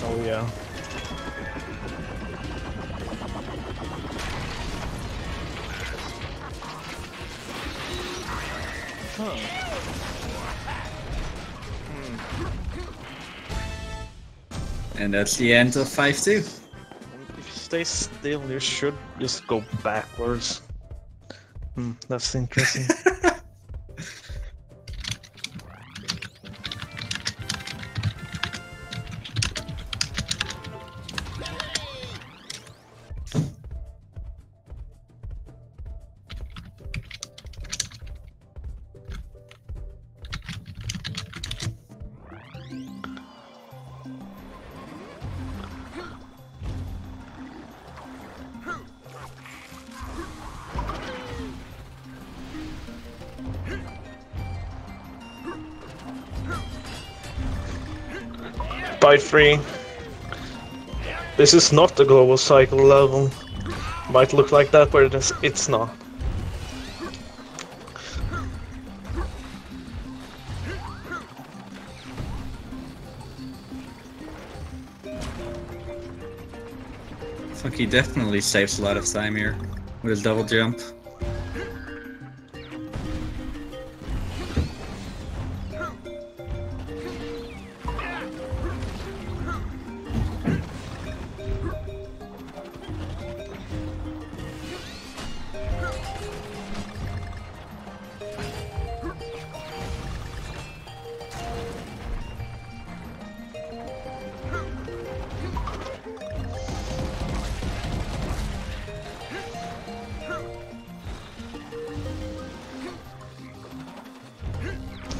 Oh yeah. Huh. And that's the end of 5-2. If you stay still, you should just go backwards. That's interesting. Bite free. This is not a global cycle level. Might look like that, but it's not. Funky definitely saves a lot of time here with his double jump.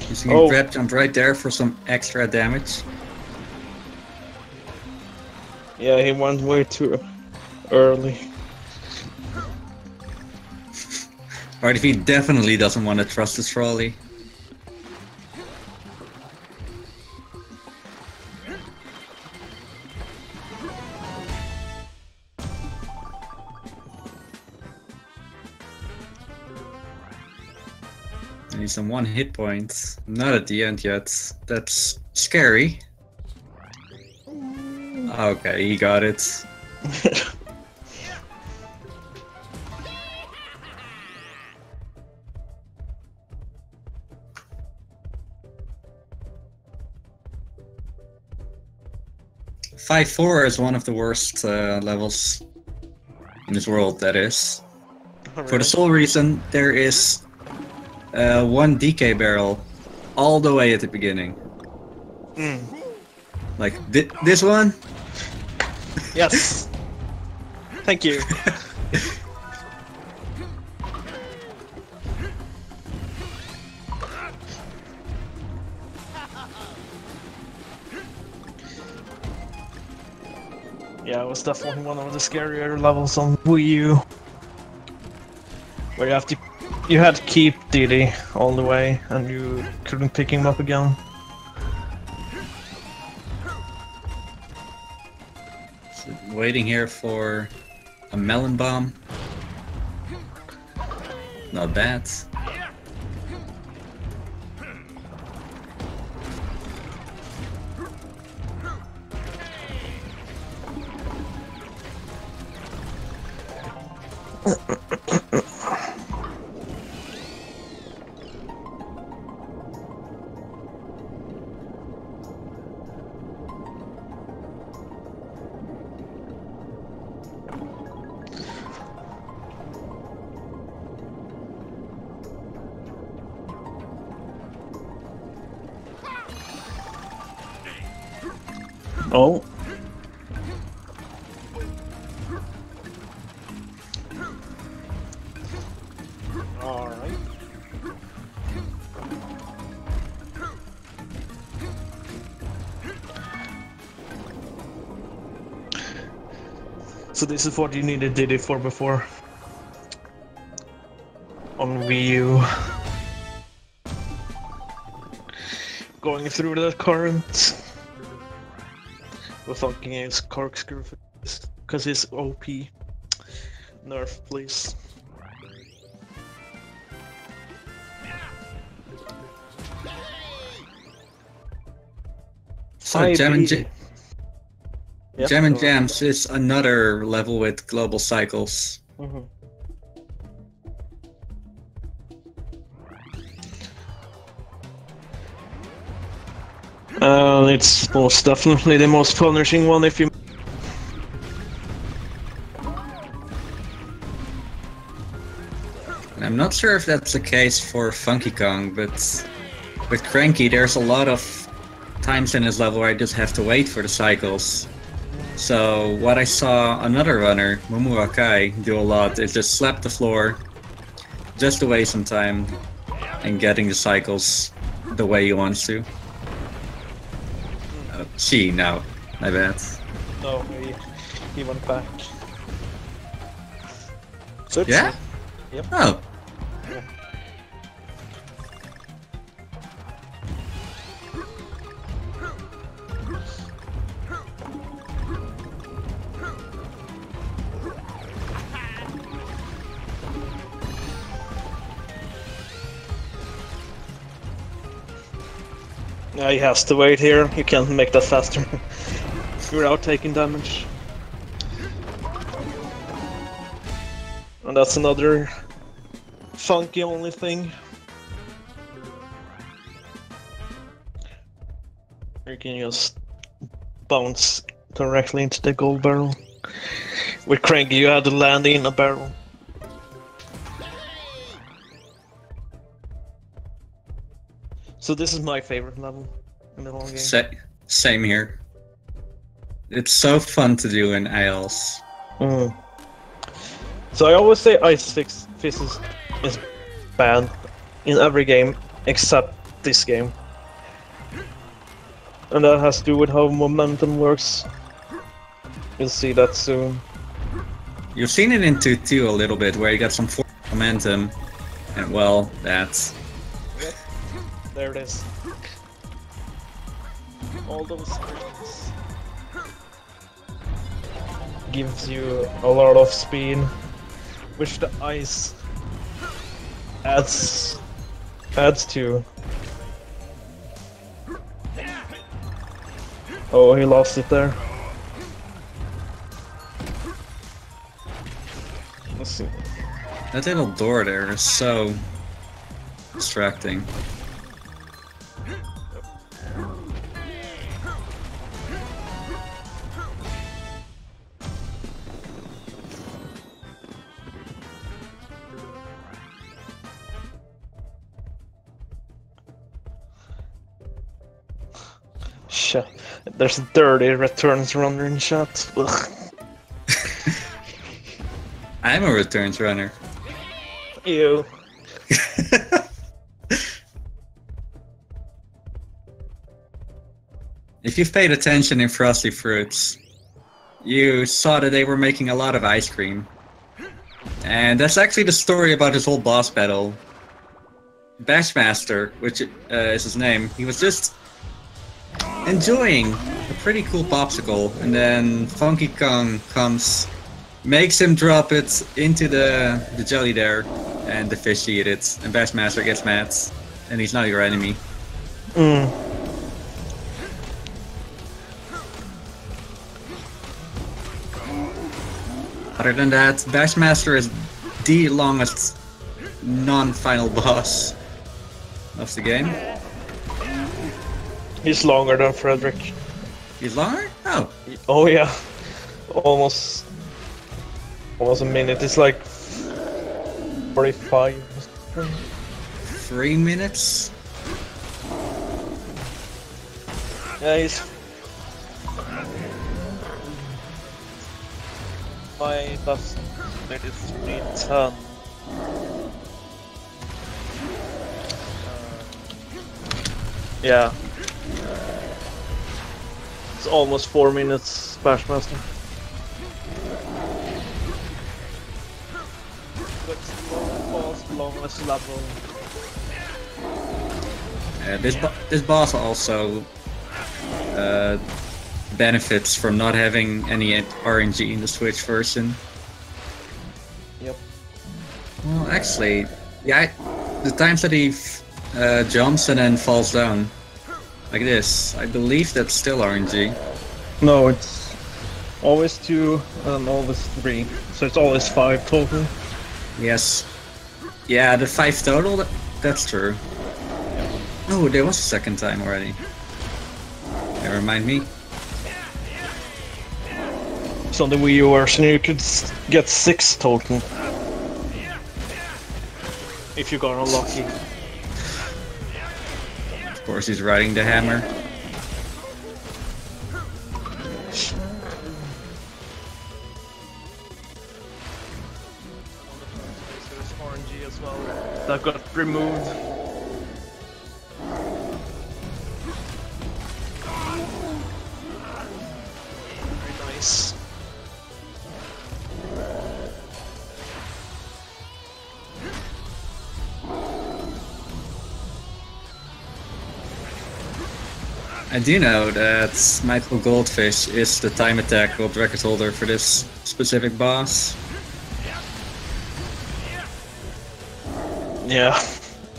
Using a grab jump right there for some extra damage. Yeah, he went way too early. RDV definitely doesn't want to trust his trolley. He's on 1 hit point. Not at the end yet. That's scary. Okay, he got it. (5-4) is one of the worst levels in this world, that is. Really? For the sole reason there is 1 DK barrel all the way at the beginning. Like this one? Yes. Thank you. Yeah, it was definitely one of the scarier levels on Wii U. Where you had to keep Diddy all the way, and you couldn't pick him up again. So waiting here for a melon bomb. Not bad. Oh. Alright. So this is what you needed Diddy for before. On Wii U. Going through the current. We're fucking his corkscrew because he's OP. Nerf, please. So Jam and Jams is another level with global cycles. It's most definitely the most punishing one if you... And I'm not sure if that's the case for Funky Kong, but with Cranky there's a lot of times in this level where I just have to wait for the cycles. So what I saw another runner, Mumu Akai, do a lot is just slap the floor, just to waste some time, and getting the cycles the way he wants to. No, my bad. No, he went back. So yeah? Yep. Oh. Yeah. Yeah, he has to wait here. You can't make that faster without taking damage. And that's another funky only thing. You can just bounce directly into the gold barrel. With Cranky, you had to land in a barrel. So this is my favorite level in the whole game. Same here. It's so fun to do in ILs. Mm. So I always say Ice Fist is bad in every game except this game. And that has to do with how momentum works. You'll see that soon. You've seen it in 2-2 a little bit, where you got some momentum, and well, that's... Yep. There it is. All those springs gives you a lot of speed, which the ice adds to. Oh, he lost it there. Let's see. That little door there is so distracting. Shit. There's a dirty returns runner in chat. Ugh. I'm a returns runner. Ew. If you've paid attention in Frosty Fruits, you saw that they were making a lot of ice cream. And that's actually the story about this whole boss battle. Bashmaster, which is his name, he was just enjoying a pretty cool popsicle, and then Funky Kong comes, makes him drop it into the jelly there, and the fish eat it, and Bashmaster gets mad, and he's not your enemy. Mm. Other than that, Bashmaster is the longest non-final boss of the game. He's longer than Frederick. He's longer? Oh. Oh yeah. Almost a minute. It's like 45. 3 minutes? Yeah, he's... My best minute is 3:10. Yeah. It's almost 4 minutes, Bashmaster. But longest level. This boss also benefits from not having any RNG in the Switch version. Yep. Well, actually, yeah, the times that he jumps and then falls down like this, I believe that's still RNG. No, it's always 2 and always 3, so it's always 5 total. Yes. Yeah, the 5 total, that's true. Oh, there was a second time already. Never mind me. So on the Wii U version you could get 6 total. If you got unlucky. Of course he's riding the hammer. There's RNG as well. That got removed. Very nice. I do know that Michael Goldfish is the time attack world record holder for this specific boss. Yeah,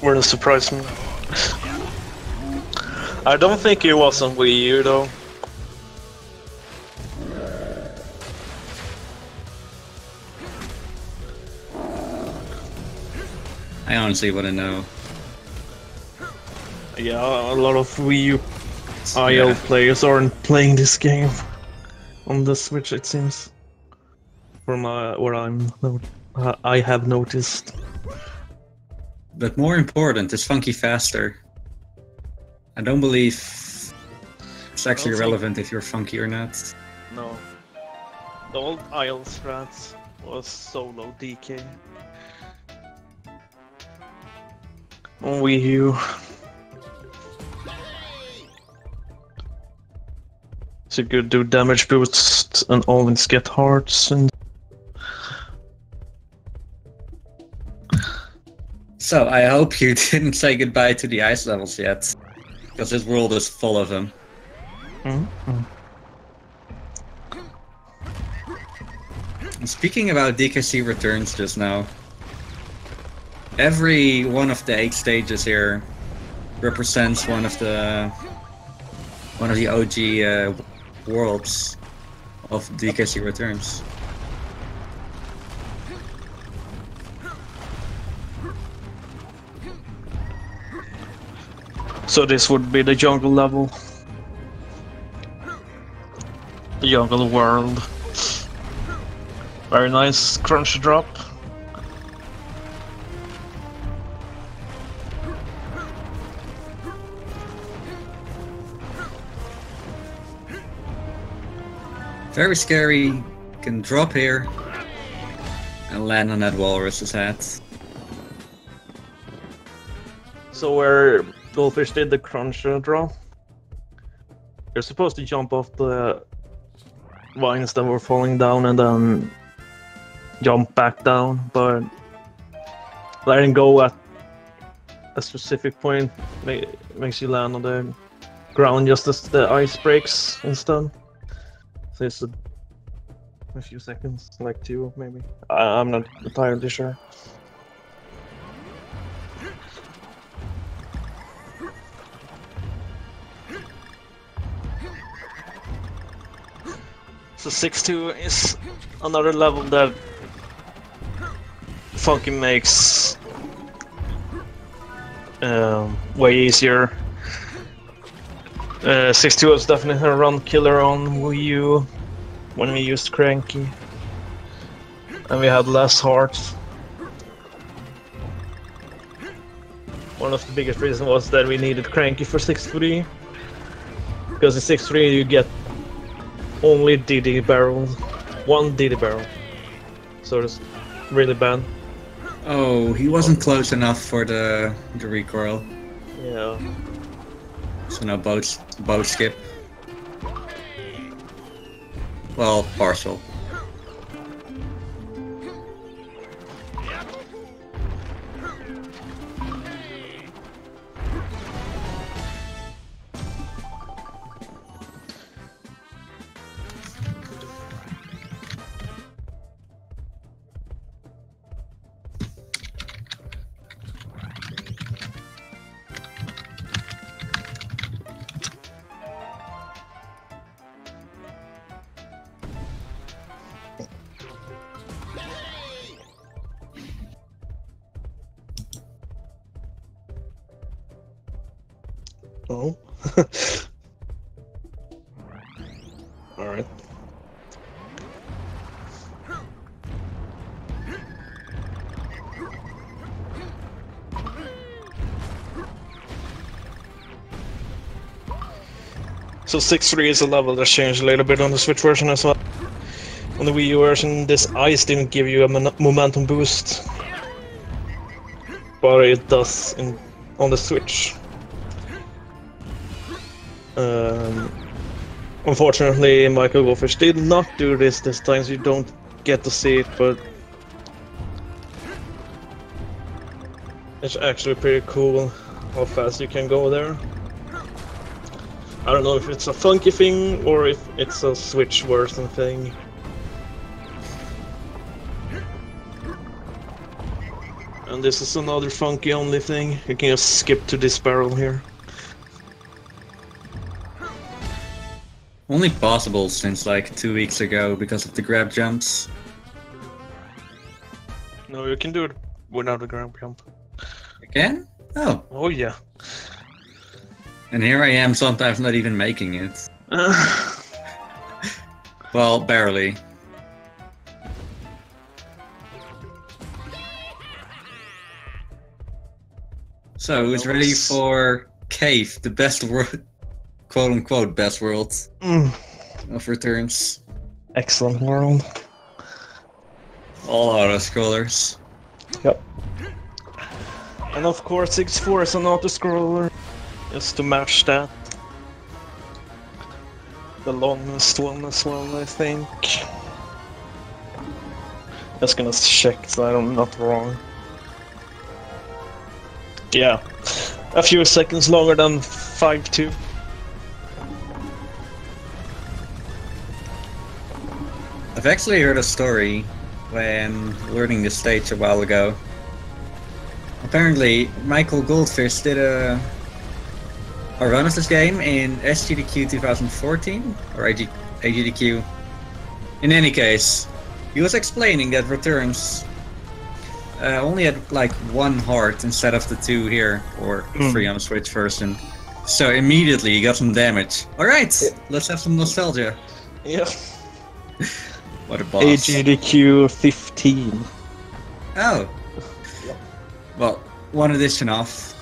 wouldn't surprise me. I don't think it was on Wii U though. I honestly wouldn't know. Yeah, a lot of Wii U IO players aren't playing this game on the Switch, it seems. From what I have noticed. But more important, is Funky faster? I don't believe it's actually relevant if you're funky or not. No. The old IO strats was solo DK. On Wii U. So you could do damage boosts and always get hearts and... So, I hope you didn't say goodbye to the ice levels yet. Because this world is full of them. Mm-hmm. And speaking about DKC returns just now, every one of the 8 stages here represents one of the OG worlds of DKC returns. So this would be the jungle level. The jungle world. Very nice crunch drop. Very scary. You can drop here and land on that walrus's head. So where Goldfish did the crunch draw, you're supposed to jump off the vines that were falling down and then jump back down, but letting go at a specific point makes you land on the ground just as the ice breaks instead. So it's a few seconds, like 2 maybe. I'm not entirely sure. So 6-2 is another level that Funky makes way easier. 6-2 was definitely a run killer on Wii U when we used Cranky. And we had less hearts. One of the biggest reasons was that we needed Cranky for 6-3. Because in 6-3 you get only DD barrels. 1 DD barrel. So it's really bad. Oh, he wasn't close enough for the recoil. Yeah. So no boat skip. Well, partial. Oh. Alright. So 6-3 is a level that changed a little bit on the Switch version as well. On the Wii U version, this ice didn't give you a momentum boost, but it does on the Switch. Unfortunately, Michael Goldfish did not do this time, so you don't get to see it, but it's actually pretty cool how fast you can go there. I don't know if it's a Funky thing or if it's a Switch version thing. And this is another Funky only thing. You can just skip to this barrel here. Only possible since like 2 weeks ago because of the grab jumps. No, you can do it without a grab jump. Again? Oh. Oh yeah. And here I am sometimes not even making it. Well, barely. So, who's ready for Cave, the best world, quote-unquote best world of returns? Excellent world. All auto-scrollers. Yep. And of course 6-4 is an auto-scroller. Just to match that. The longest one as well, I think. Just gonna check so I'm not wrong. Yeah, a few seconds longer than 5-2. I've actually heard a story when learning this stage a while ago. Apparently, Michael Goldfish did a run of this game in SGDQ 2014 or AGDQ. In any case, he was explaining that returns only had like 1 heart instead of the 2 here, or 3 on the Switch version. So immediately he got some damage. Alright, let's have some nostalgia. Yeah. What a boss. AGDQ 15. Oh. Yep. Well, 1 addition off.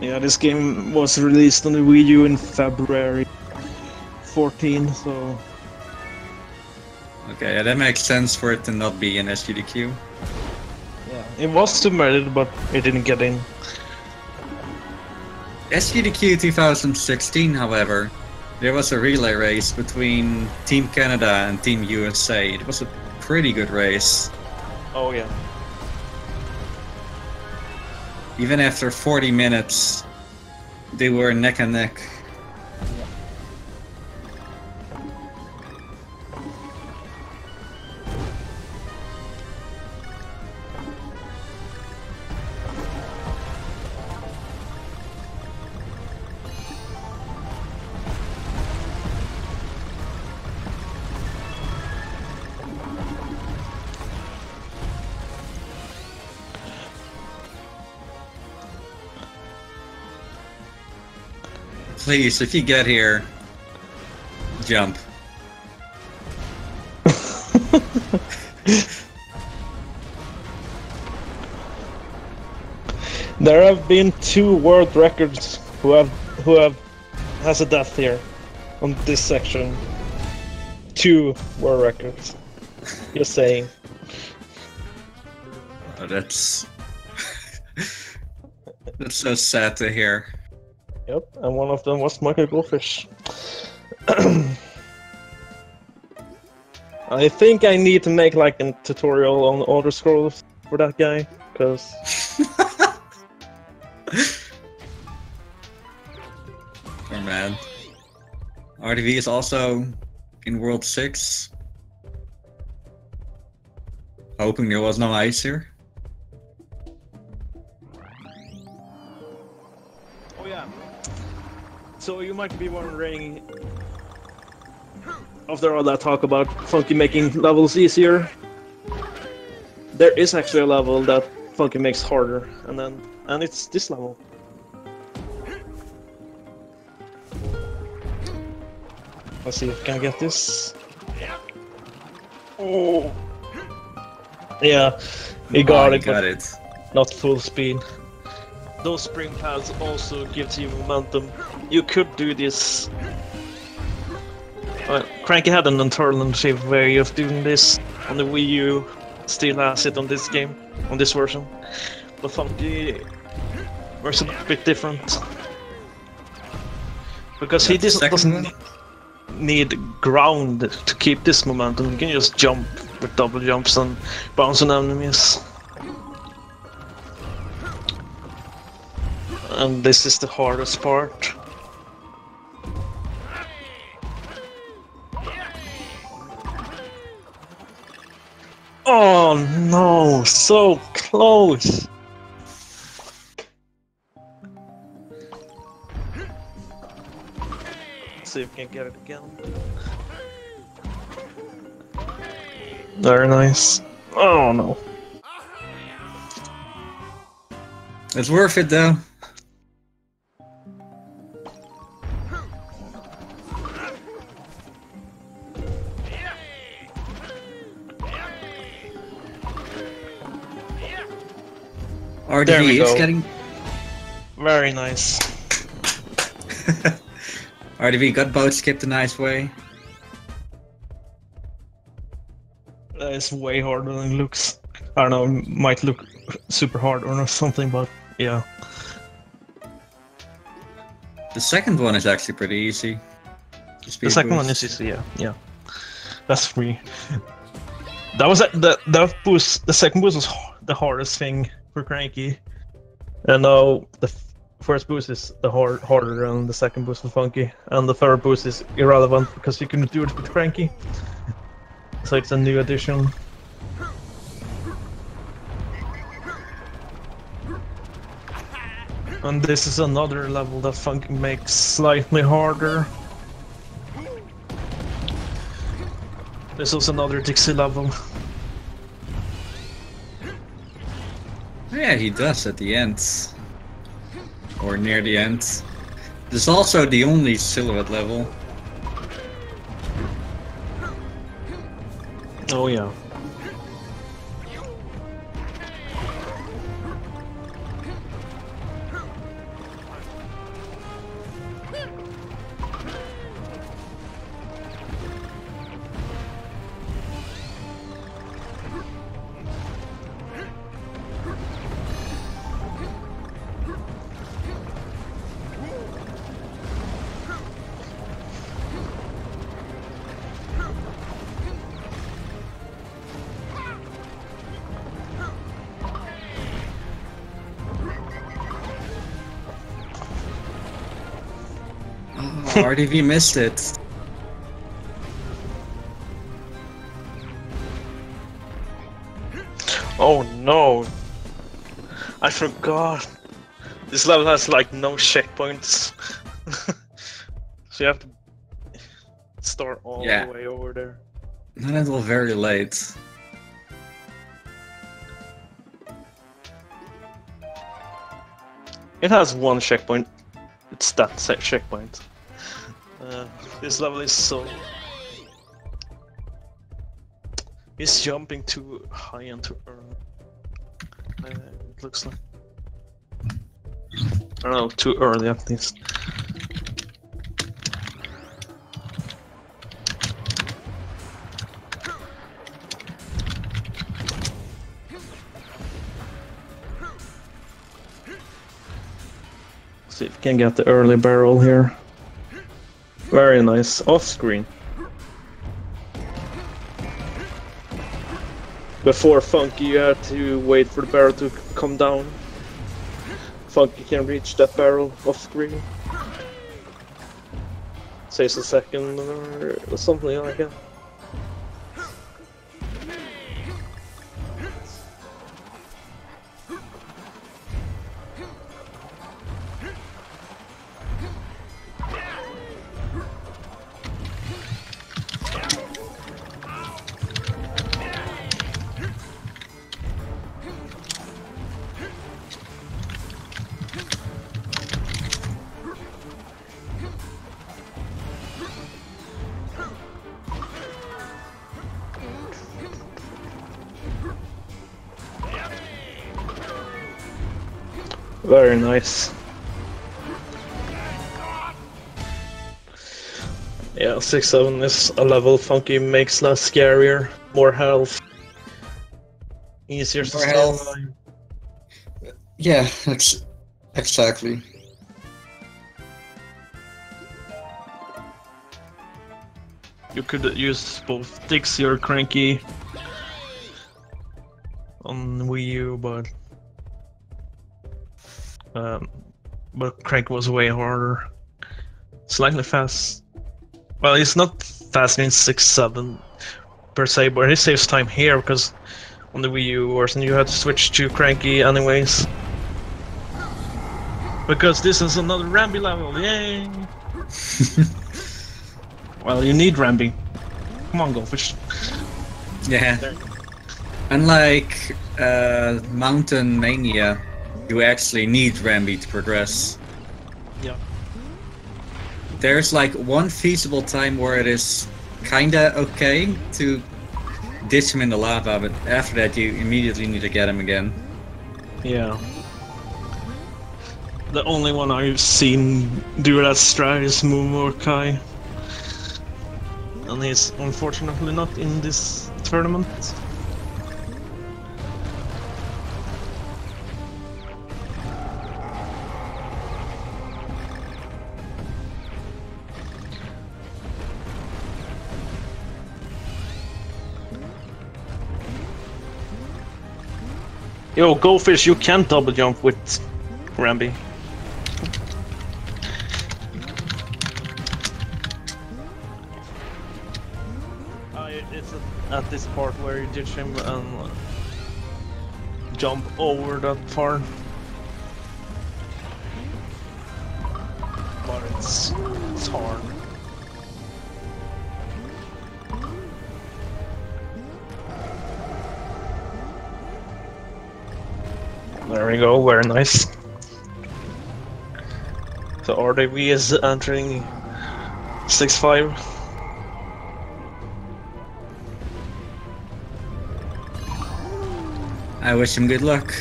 Yeah, this game was released on the Wii U in February 14, so... Okay, yeah, that makes sense for it to not be in SGDQ. Yeah, it was submitted, but it didn't get in. SGDQ 2016, however, there was a relay race between Team Canada and Team USA. It was a pretty good race. Oh yeah. Even after 40 minutes, they were neck and neck. Please, if you get here, jump. There have been 2 world records who has a death here on this section. 2 world records. Just saying. Oh, that's so sad to hear. Yep, and one of them was Michael Goldfish. I think I need to make like a tutorial on auto scrolls for that guy, because Oh man. RDV is also in World 6. Hoping there was no ice here. oh yeah. So you might be wondering, after all that talk about Funky making levels easier, there is actually a level that Funky makes harder, and it's this level. Let's see if I can get this. Oh, yeah, he got it, got but it. not full speed. Those spring pads also gives you momentum. You could do this. Cranky had an alternative way of doing this on the Wii U. Still has it on this game, on this version. But Funky works a bit different. Because he doesn't need ground to keep this momentum. You can just jump with double jumps and bounce on enemies. And this is the hardest part. Oh no, so close! See if we can get it again. Very nice. Oh no. It's worth it though. RDV is getting... Very nice. RDV got both skipped a nice way. That is way harder than it looks. I don't know, it might look super hard or something, but yeah. The second one is actually pretty easy. The second one is easy, yeah. That's free. That was that boost. The second boost was the hardest thing for Cranky, and now the first boost is harder than the second boost for Funky, and the third boost is irrelevant because you couldn't do it with Cranky. So it's a new addition. And this is another level that Funky makes slightly harder. This was another Dixie level. Yeah, he does at the end. Or near the end. This is also the only silhouette level. Oh yeah. RDV missed it. Oh no! I forgot. This level has like no checkpoints. So you have to start all the way over there. Not until very late. It has one checkpoint. It's that set checkpoint. This level is so... He's jumping too high and too early. It looks like... I don't know, too early at least. See if we can get the early barrel here. Very nice. Off screen. Before Funky, you had to wait for the barrel to come down. Funky can reach that barrel off screen. Saves a second or something like that. Very nice. Yeah, 6-7 is a level Funky makes less scarier, more health, easier to stay alive. Yeah, exactly. You could use both Dixie or Cranky on Wii U, but Crank was way harder. Slightly fast. Well, he's not fast in 6-7 per se, but he saves time here because on the Wii U version you had to switch to Cranky anyways. Because this is another Rambi level, yay! Well, you need Rambi. Come on, Goldfish. Yeah. Unlike Mountain Mania, you actually need Rambi to progress. Yeah. There's like one feasible time where it is kinda okay to ditch him in the lava, but after that you immediately need to get him again. Yeah. The only one I've seen do that strat is Kai. And he's unfortunately not in this tournament. Yo, Goldfish, you can't double jump with Rambi. It's at this part where you ditch him and jump over that far. But it's hard. There we go, very nice. So RDV is entering 6-5. I wish him good luck.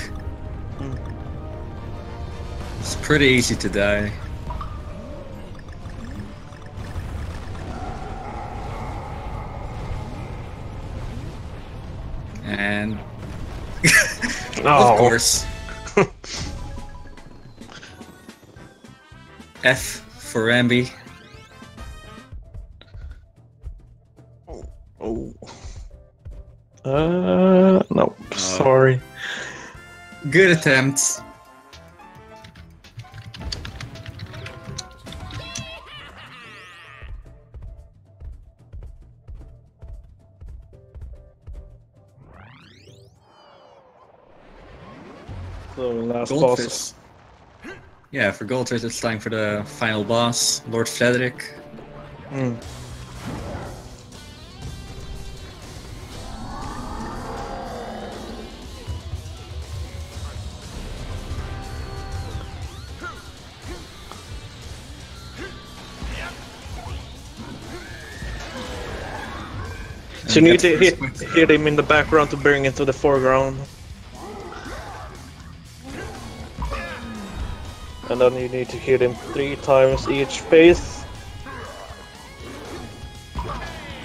It's pretty easy to die. And of course. F for Rambi. No, sorry. Good attempt. So last Goldfish. boss. Yeah, for Goldfish it's time for the final boss, Lord Frederick. So you need to hit him in the background to bring it to the foreground. And then you need to hit him 3 times each phase.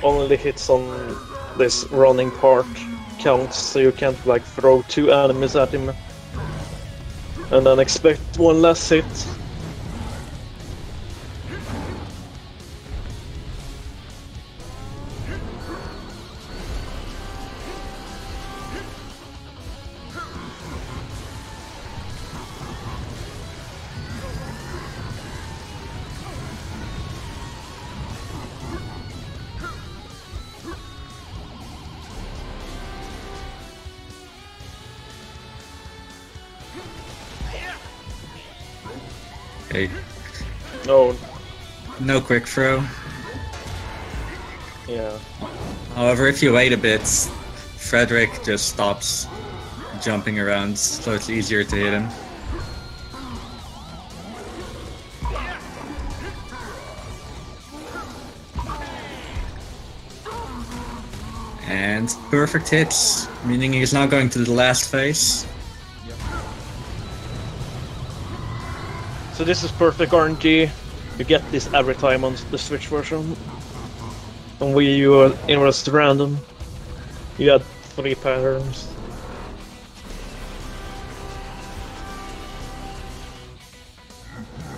Only the hits on this running part counts, so you can't like throw 2 enemies at him. And then expect 1 less hit. Okay. Oh, No quick throw. yeah. However, if you wait a bit, Frederick just stops jumping around, so it's easier to hit him. And perfect hits, meaning he's now going to the last phase. So this is perfect RNG. You get this every time on the Switch version. And it was random. You had 3 patterns.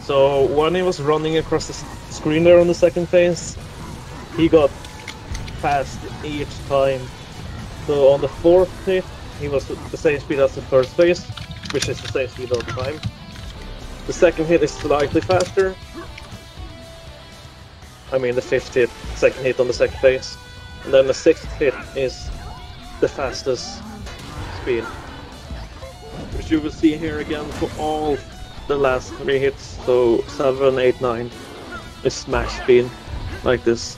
So when he was running across the screen there on the second phase, he got fast each time. So on the 4th hit, he was the same speed as the first phase, which is the same speed all the time. The second hit is slightly faster. I mean the 5th hit, second hit on the second phase. And then the 6th hit is the fastest speed. Which you will see here again for all the last 3 hits. So 7, 8, 9 is smash speed, like this.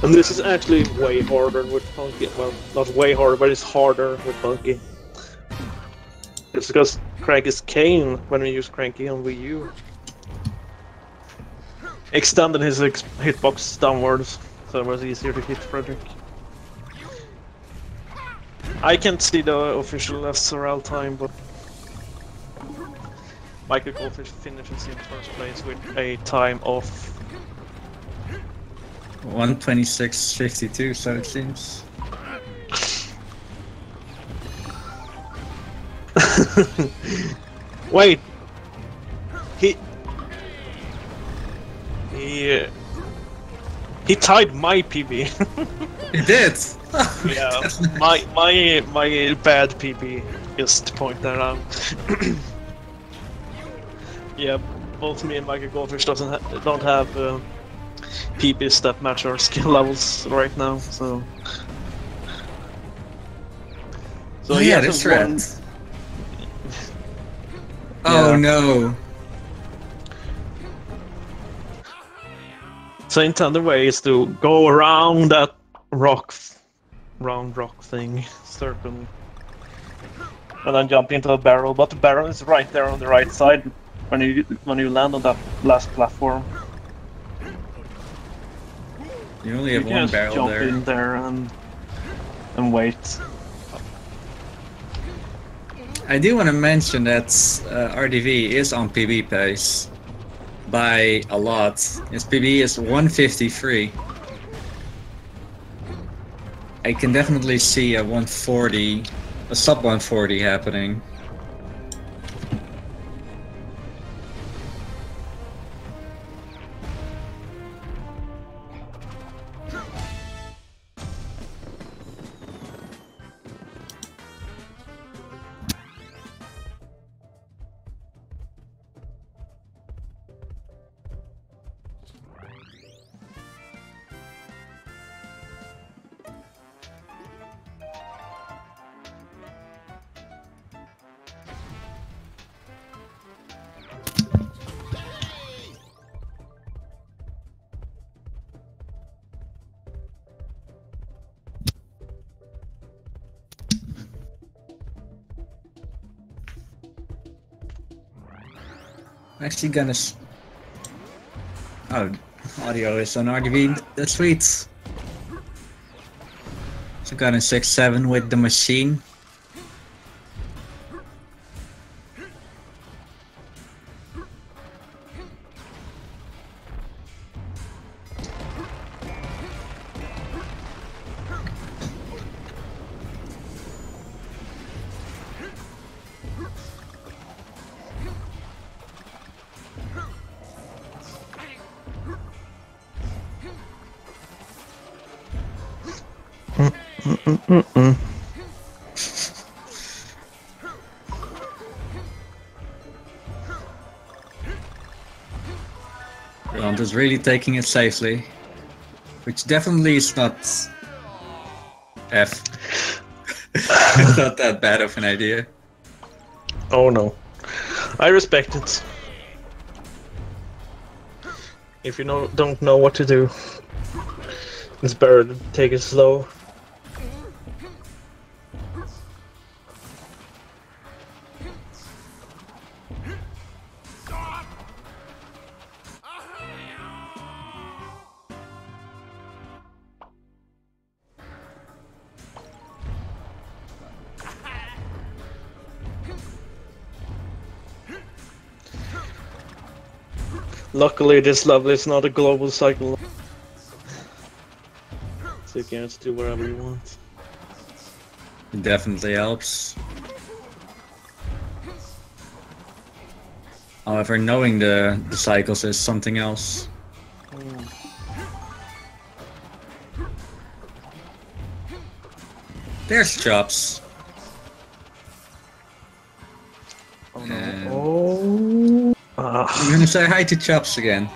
And this is actually way harder with Punky. Well, not way harder, but it's harder with Punky. It's because Crank is Kane when we use Cranky on Wii U. Extended his hitbox downwards, so it was easier to hit Frederick. I can't see the official SRL time, but Michael Goldfish finishes in first place with a time of 1:26.52, so it seems. Wait, he tied my PB. He did. Yeah, my bad PB. Just to point that out. Yeah, both me and Michael Goldfish don't have PBs that match our skill levels right now. So yeah, that's right. Oh no. So intended way is to go around that round rock thing, circle, and then jump into a barrel. But the barrel is right there on the right side when you land on that last platform. You only have one barrel jump there. in there and wait. I do want to mention that RDV is on PB pace by a lot. His PB is 153. I can definitely see a 140, a sub 140 happening. I'm actually gonna. Oh, audio is on RDV. That's sweet. So got a 6-7 with the machine. Round is really taking it safely, which definitely is not F. It's not that bad of an idea. Oh no, I respect it. If you don't know what to do, it's better to take it slow. Luckily, this level is not a global cycle, so you can just do whatever you want. It definitely helps. However, knowing the cycles is something else. There's chops. Oh no. I'm gonna say hi to Chops again.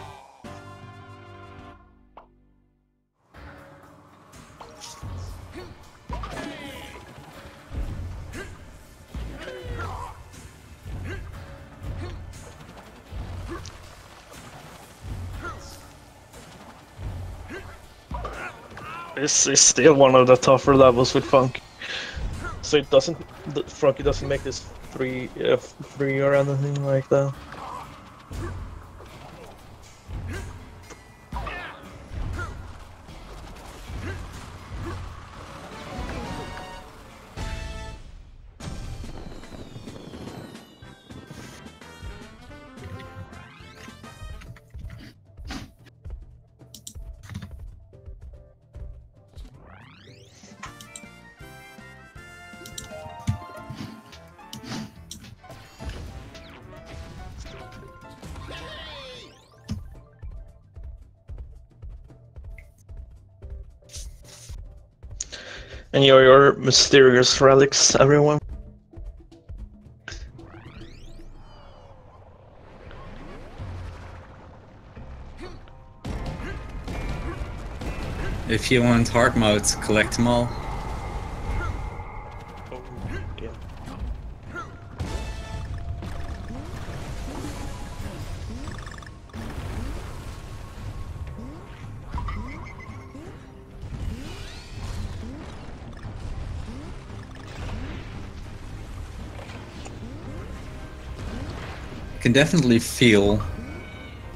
This is still one of the tougher levels with Funky. So it doesn't, Funky doesn't make this free or anything like that. And your mysterious relics, everyone. If you want hard modes, collect them all. Yeah. You can definitely feel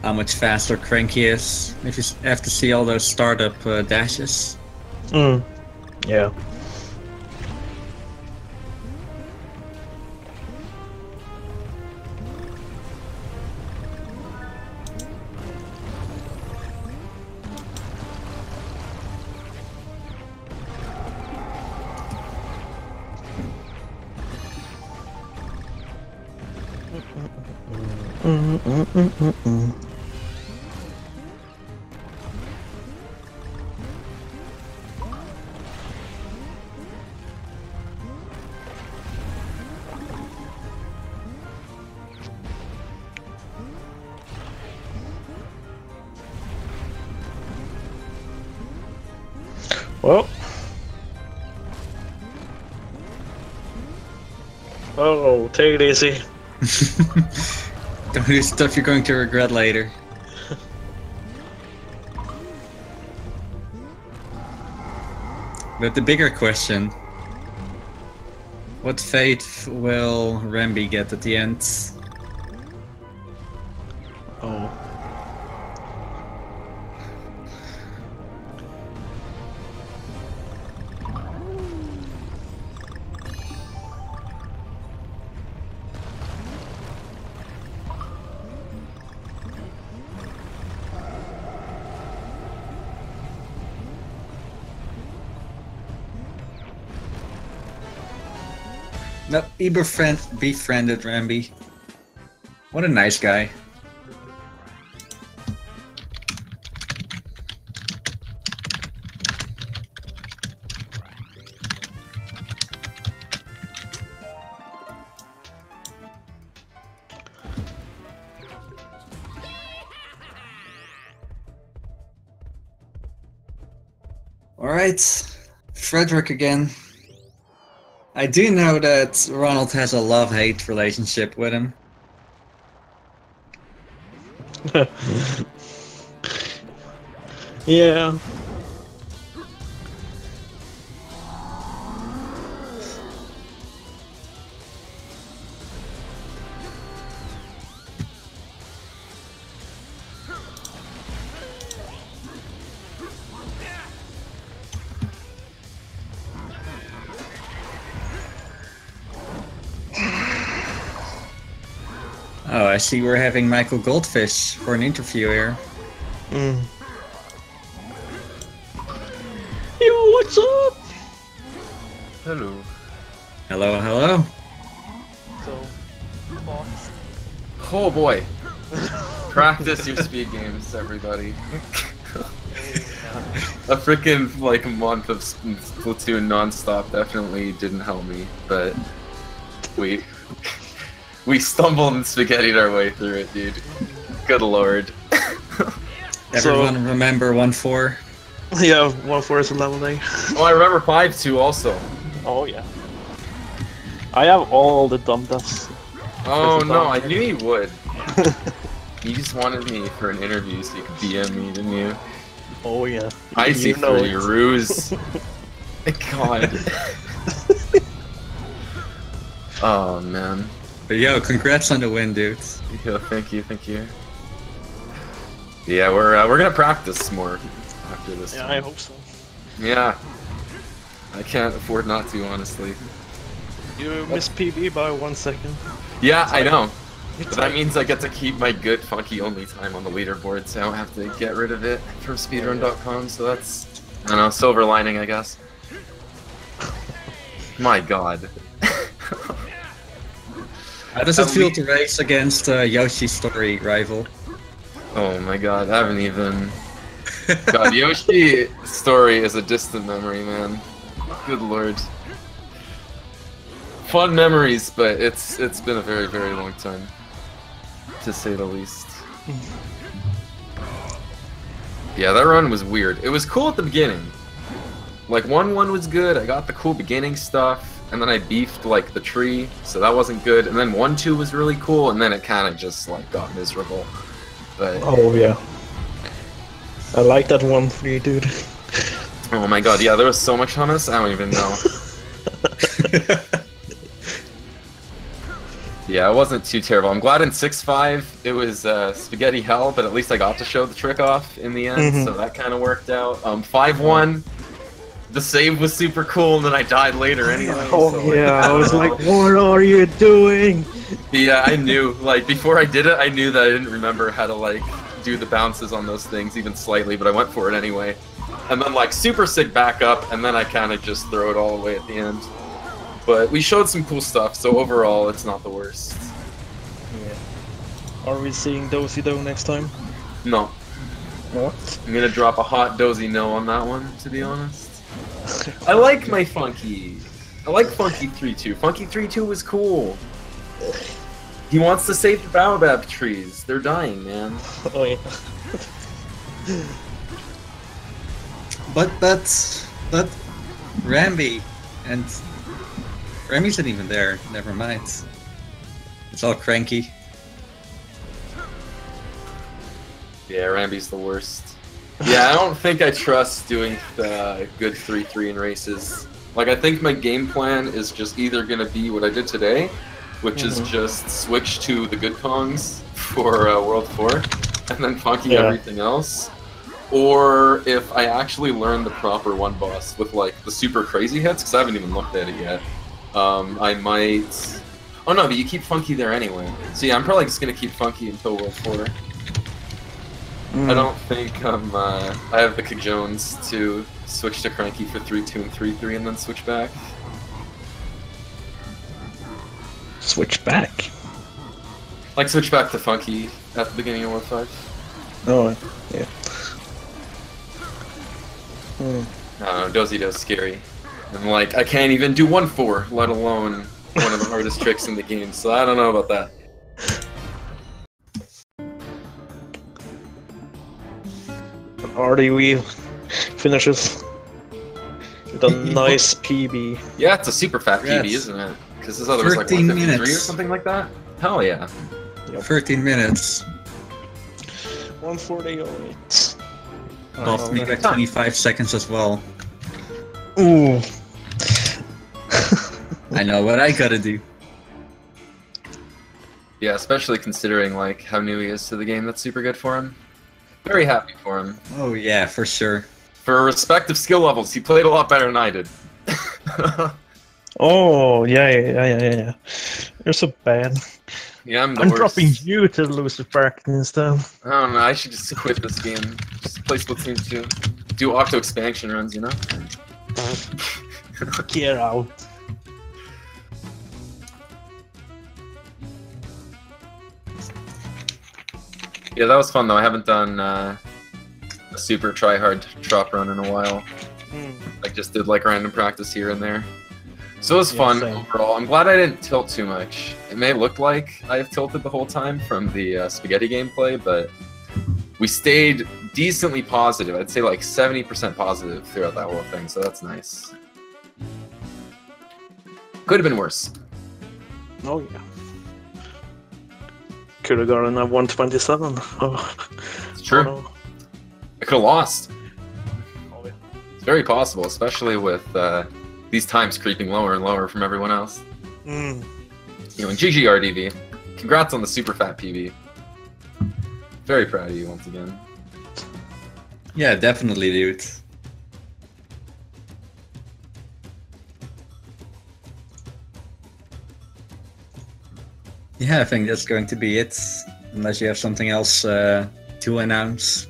how much faster Cranky is if you have to see all those startup dashes. Yeah. Well. Oh, take it easy. Don't do stuff you're going to regret later. But the bigger question, what fate will Rambi get at the end? Oh. Nope, he befriended Rambi. What a nice guy. Alright, Frederick again. I do know that Ronald has a love-hate relationship with him. Yeah. Oh, I see we're having Michael Goldfish for an interview here. Yo, what's up? Hello. Hello, hello. So, thoughts? Oh boy. Practice your speed games, everybody. A freaking like month of Splatoon non-stop definitely didn't help me, but we stumbled and spaghettied our way through it, dude. Good lord. Everyone remember 1-4? Yeah, 1-4 is a level day. Oh, I remember 5-2 also. Oh yeah. I have all the dumb deaths. Oh no, I knew you would. You just wanted me for an interview so you could DM me, didn't you? Oh yeah. I see know through it. your ruse. God. Oh man. But yo, congrats on the win, dudes. Yeah, thank you, thank you. Yeah, we're gonna practice more after this. Yeah, time. I hope so. Yeah. I can't afford not to, honestly. You missed PB by 1 second. Yeah, I know. It's But that means I get to keep my good funky only time on the leaderboard, so I don't have to get rid of it from speedrun.com, so that's, I don't know, silver lining, I guess. My god. How does it feel to race against Yoshi's story rival? Oh my god, I haven't even... God, Yoshi's story is a distant memory, man. Good lord. Fun memories, but it's been a very, very long time. To say the least. Yeah, that run was weird. It was cool at the beginning. Like, 1-1 was good, I got the cool beginning stuff, and then I beefed, like, the tree, so that wasn't good, and then 1-2 was really cool, and then it kinda just, like, got miserable. But... Oh yeah. I like that 1-3, dude. Oh my god, yeah, there was so much hummus, I don't even know. Yeah, it wasn't too terrible. I'm glad in 6-5 it was spaghetti hell, but at least I got to show the trick off in the end, so that kind of worked out. 5-1, the save was super cool, and then I died later anyway. Oh so, yeah, I was like, what are you doing? Yeah, I knew. Like, before I did it, I knew that I didn't remember how to, like, do the bounces on those things, even slightly, but I went for it anyway. And then, like, super sick back up, and then I kind of just throw it all away at the end. But we showed some cool stuff, so overall, it's not the worst. Yeah. Are we seeing Dozy though next time? No. What? I'm gonna drop a hot dozy no on that one, to be honest. I like my Funky. I like Funky 3-2. Funky 3-2 was cool. He wants to save the baobab trees. They're dying, man. Oh yeah. But Rambi and Remy isn't even there. Never mind. It's all cranky. Yeah, Rambi's the worst. Yeah, I don't think I trust doing the good 3-3 in races. Like, I think my game plan is just either gonna be what I did today, which is just switch to the good Kongs for World 4, and then funky everything else. Or if I actually learn the proper one boss with, like, the super crazy hits, because I haven't even looked at it yet. I might... Oh no, but you keep Funky there anyway. So yeah, I'm probably just gonna keep Funky until World 4. I don't think I have the cajones to switch to Cranky for 3-2 and 3-3 and then switch back. Switch back? Like, switch back to Funky at the beginning of World 5. Oh, yeah. I don't know, Dozy Do's scary. And like, I can't even do 1-4, let alone one of the hardest tricks in the game, so I don't know about that. RDV finishes with a nice PB. Yeah, it's a super fat PB, Yes. isn't it? Because this other was like 13 153 or minutes. something like that? Hell yeah. 13 minutes. 1:48. Cost me like 25 seconds as well. Ooh. I know what I gotta do. Yeah, especially considering like how new he is to the game, that's super good for him. Very happy for him. Oh yeah, for sure. For respective skill levels, he played a lot better than I did. Oh, yeah. You're so bad. Yeah, I'm the I'm worst. dropping you to lose the park instead. I don't know, I should just quit this game. Just play Splatoon 2. Do Octo expansion runs, you know? Get out. Yeah, that was fun though. I haven't done a super try-hard drop run in a while. I just did like random practice here and there. So it was fun same. overall. I'm glad I didn't tilt too much. It may look like I have tilted the whole time from the spaghetti gameplay, but we stayed decently positive. I'd say like 70% positive throughout that whole thing, so that's nice. Could have been worse. Oh, yeah. Could have gotten a 127. Oh. It's true. Oh, no. I could have lost. very possible, especially with these times creeping lower and lower from everyone else. Mm. You know, and GG RDV, congrats on the super fat PB. Very proud of you once again. Yeah, definitely, dude. Yeah, I think that's going to be it. Unless you have something else to announce.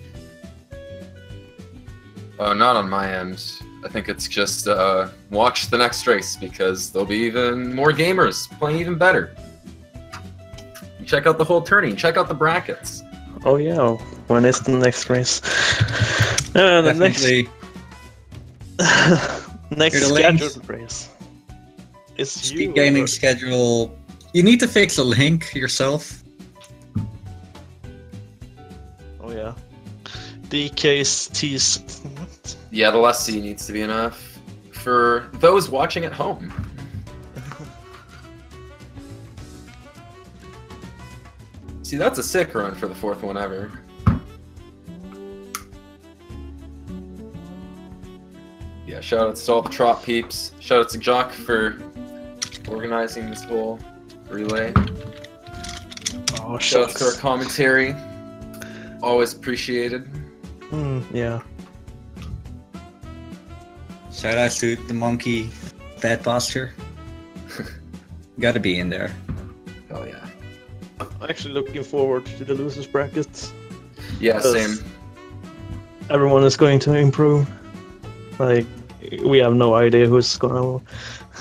Not on my end. I think it's just watch the next race because there'll be even more gamers playing even better. Check out the whole tourney. Check out the brackets. Oh yeah, when is the next race? The Definitely. next Here, the scheduled race. It's Speed gaming schedule. You need to fix the link yourself. Oh yeah. DKC's. What? Yeah, the last C needs to be enough for those watching at home. See, that's a sick run for the 4th one ever. Yeah, shout out to all the Trot peeps. Shout out to Jock for organizing this whole relay. Oh, Shout out to our commentary. Always appreciated. Yeah. Shout out to the monkey bad posture. Gotta be in there. Oh yeah. I'm actually looking forward to the losers brackets. Yeah, same. Everyone is going to improve. Like, we have no idea who's gonna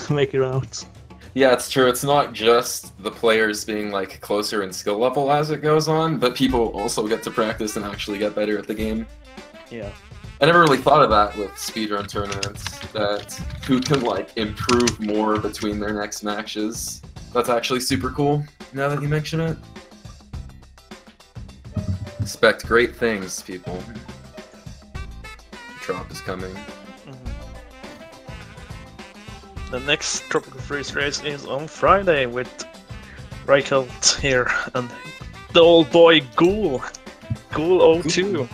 make it out. Yeah, it's true. It's not just the players being like closer in skill level as it goes on, but people also get to practice and actually get better at the game. Yeah. I never really thought of that with speedrun tournaments, that who can like improve more between their next matches. That's actually super cool, now that you mention it. Expect great things, people. Trop is coming. The next Tropical Freeze race is on Friday with Reichelt here and the old boy Ghoul. Ghoul02.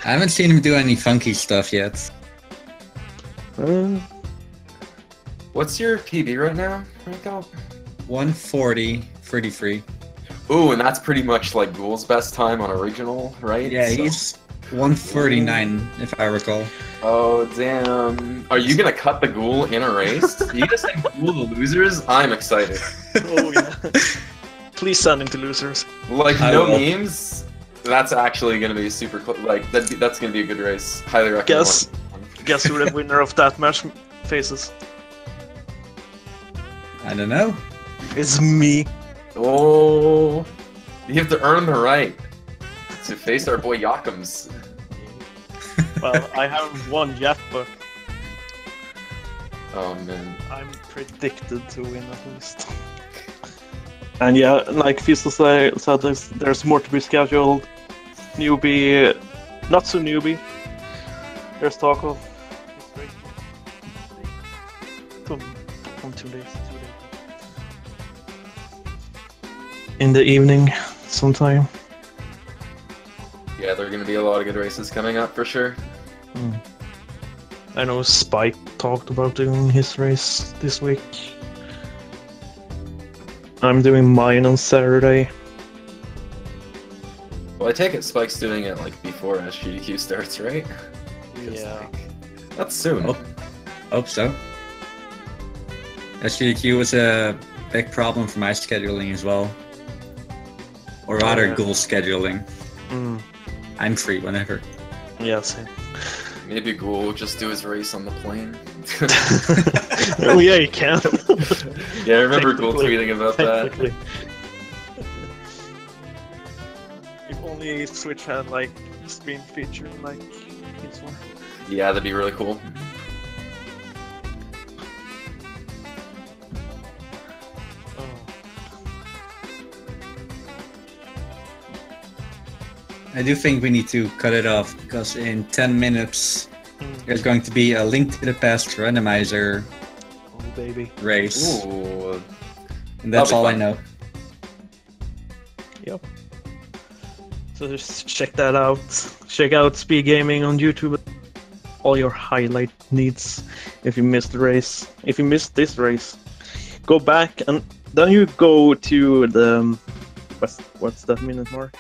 I haven't seen him do any funky stuff yet. What's your PB right now, Reichelt? 140.33. Ooh, and that's pretty much like Ghoul's best time on original, right? Yeah, So- he's 139 if I recall. Oh, damn. Are you gonna cut the Ghoul in a race? You just say Ghoul the losers? I'm excited. Oh yeah. Please send him to losers. Like, I no will. memes? That's actually gonna be super like, that's gonna be a good race. Highly recommend. Guess who the winner of that match faces? I don't know. It's me. Oh, you have to earn the right to face our boy Yakums. Well, I haven't won yet, but Oh man. I'm predicted to win at least. And yeah, like Fisto said, there's more to be scheduled. Newbie, not so newbie. There's talk of from 2 days. In the evening, sometime. Yeah, there are gonna be a lot of good races coming up for sure. I know Spike talked about doing his race this week. I'm doing mine on Saturday. Well, I take it Spike's doing it like before SGDQ starts, right? 'Cause, Yeah. like, that's soon. Oh. Hope so. SGDQ was a big problem for my scheduling as well. Or rather, yeah. goal scheduling. I'm free whenever. Yeah, same. Maybe Ghoul will just do his race on the plane. Oh yeah, you can. Yeah, I remember Ghoul Technically. tweeting about that. Technically. If only Switch had like stream feature like this one. Yeah, that'd be really cool. Oh. I do think we need to cut it off because in 10 minutes there's going to be a Link to the Past randomizer Oh baby. race. Ooh. And that's That'll all be I know. Yep. So just check that out. Check out Speed Gaming on YouTube. all your highlight needs if you missed the race. If you missed this race, go back and then you go to the what's that minute mark?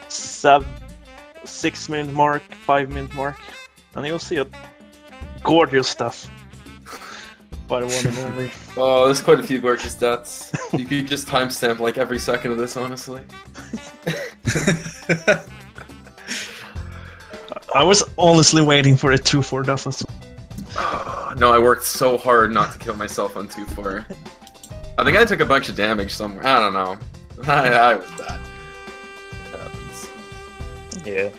6 minute mark, 5 minute mark, and you'll see a gorgeous stuff. By the one and only. Oh, there's quite a few gorgeous deaths. You could just timestamp like every second of this, honestly. I was honestly waiting for a 2-4 death as No, I worked so hard not to kill myself on 2-4. I think I took a bunch of damage somewhere. I don't know. I was bad. It happens. Yeah.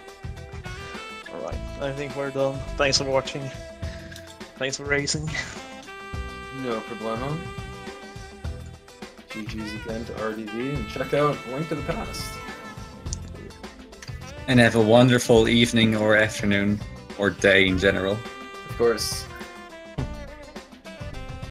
Alright, I think we're done. Thanks for watching. Thanks for racing. No problemo. GG's again to RDV, and check out Link to the Past. And have a wonderful evening or afternoon or day in general. Of course.